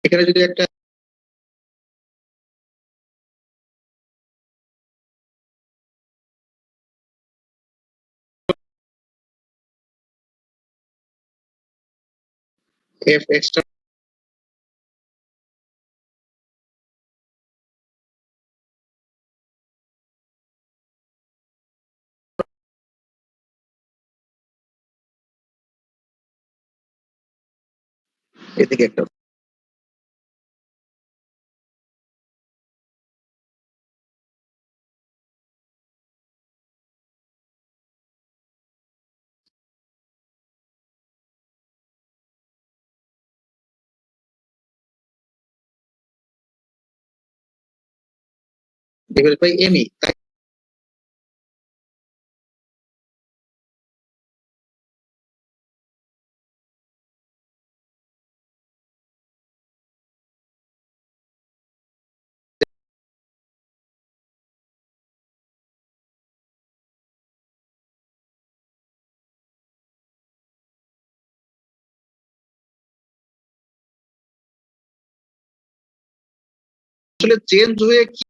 এখানে যদি একটা এফ এক্সট্রা এদিকে একটা ডিভাইড বাই এম ই। আসলে চেঞ্জ হয়ে কি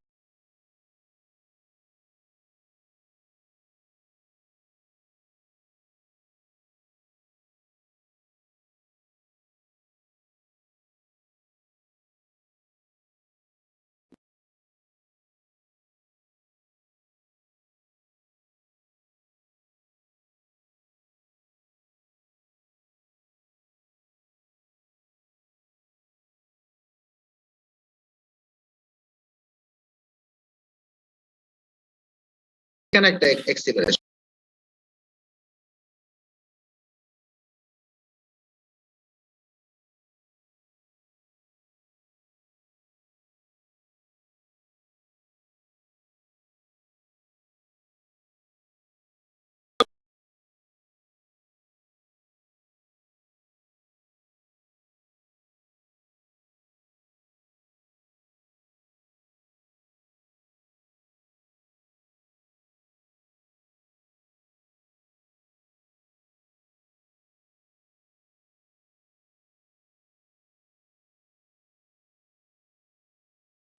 এখানে একটা এক্সিলারেশন।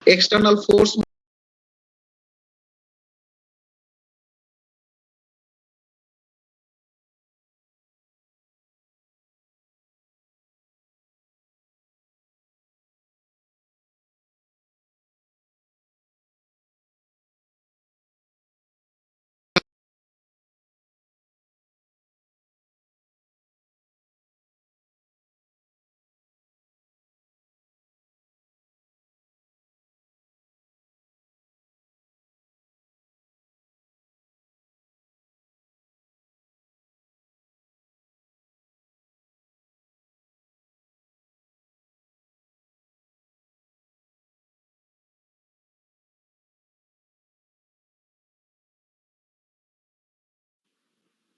এক্সটার্নাল ফোর্স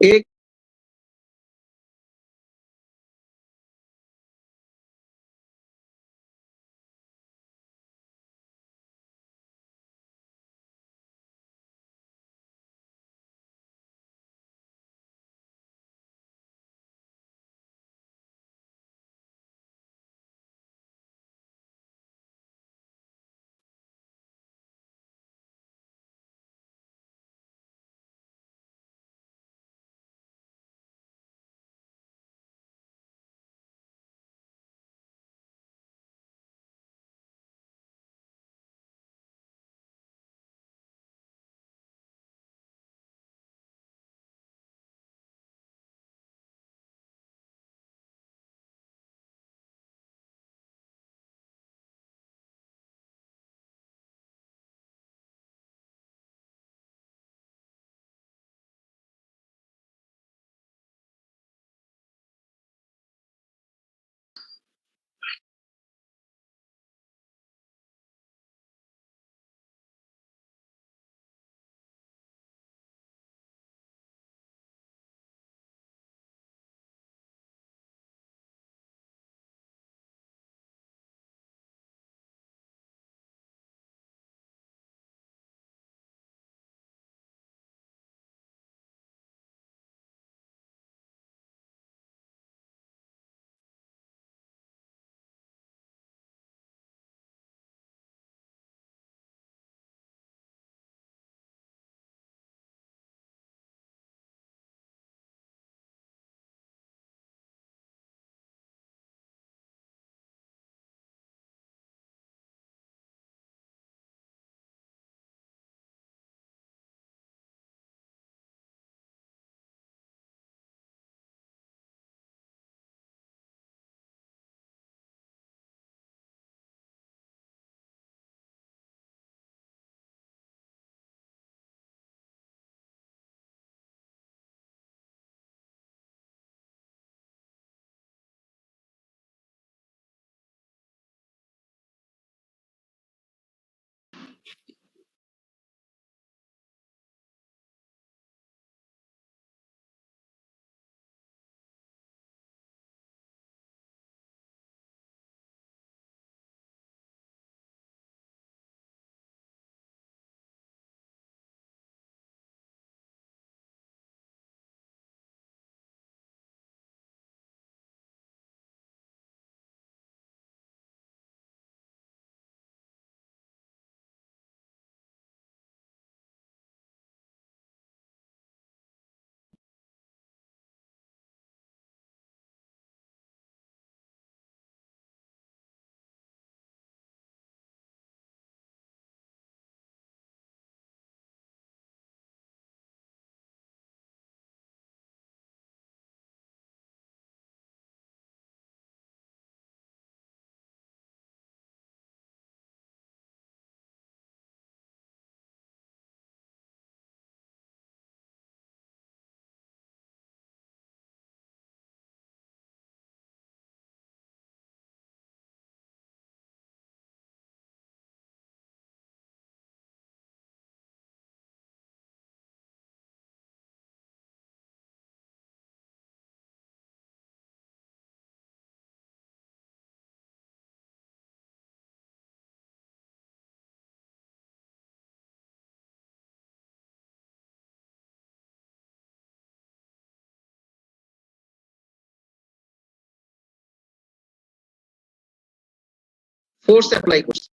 এক ফোর্স অ্যাপ্লাই করছে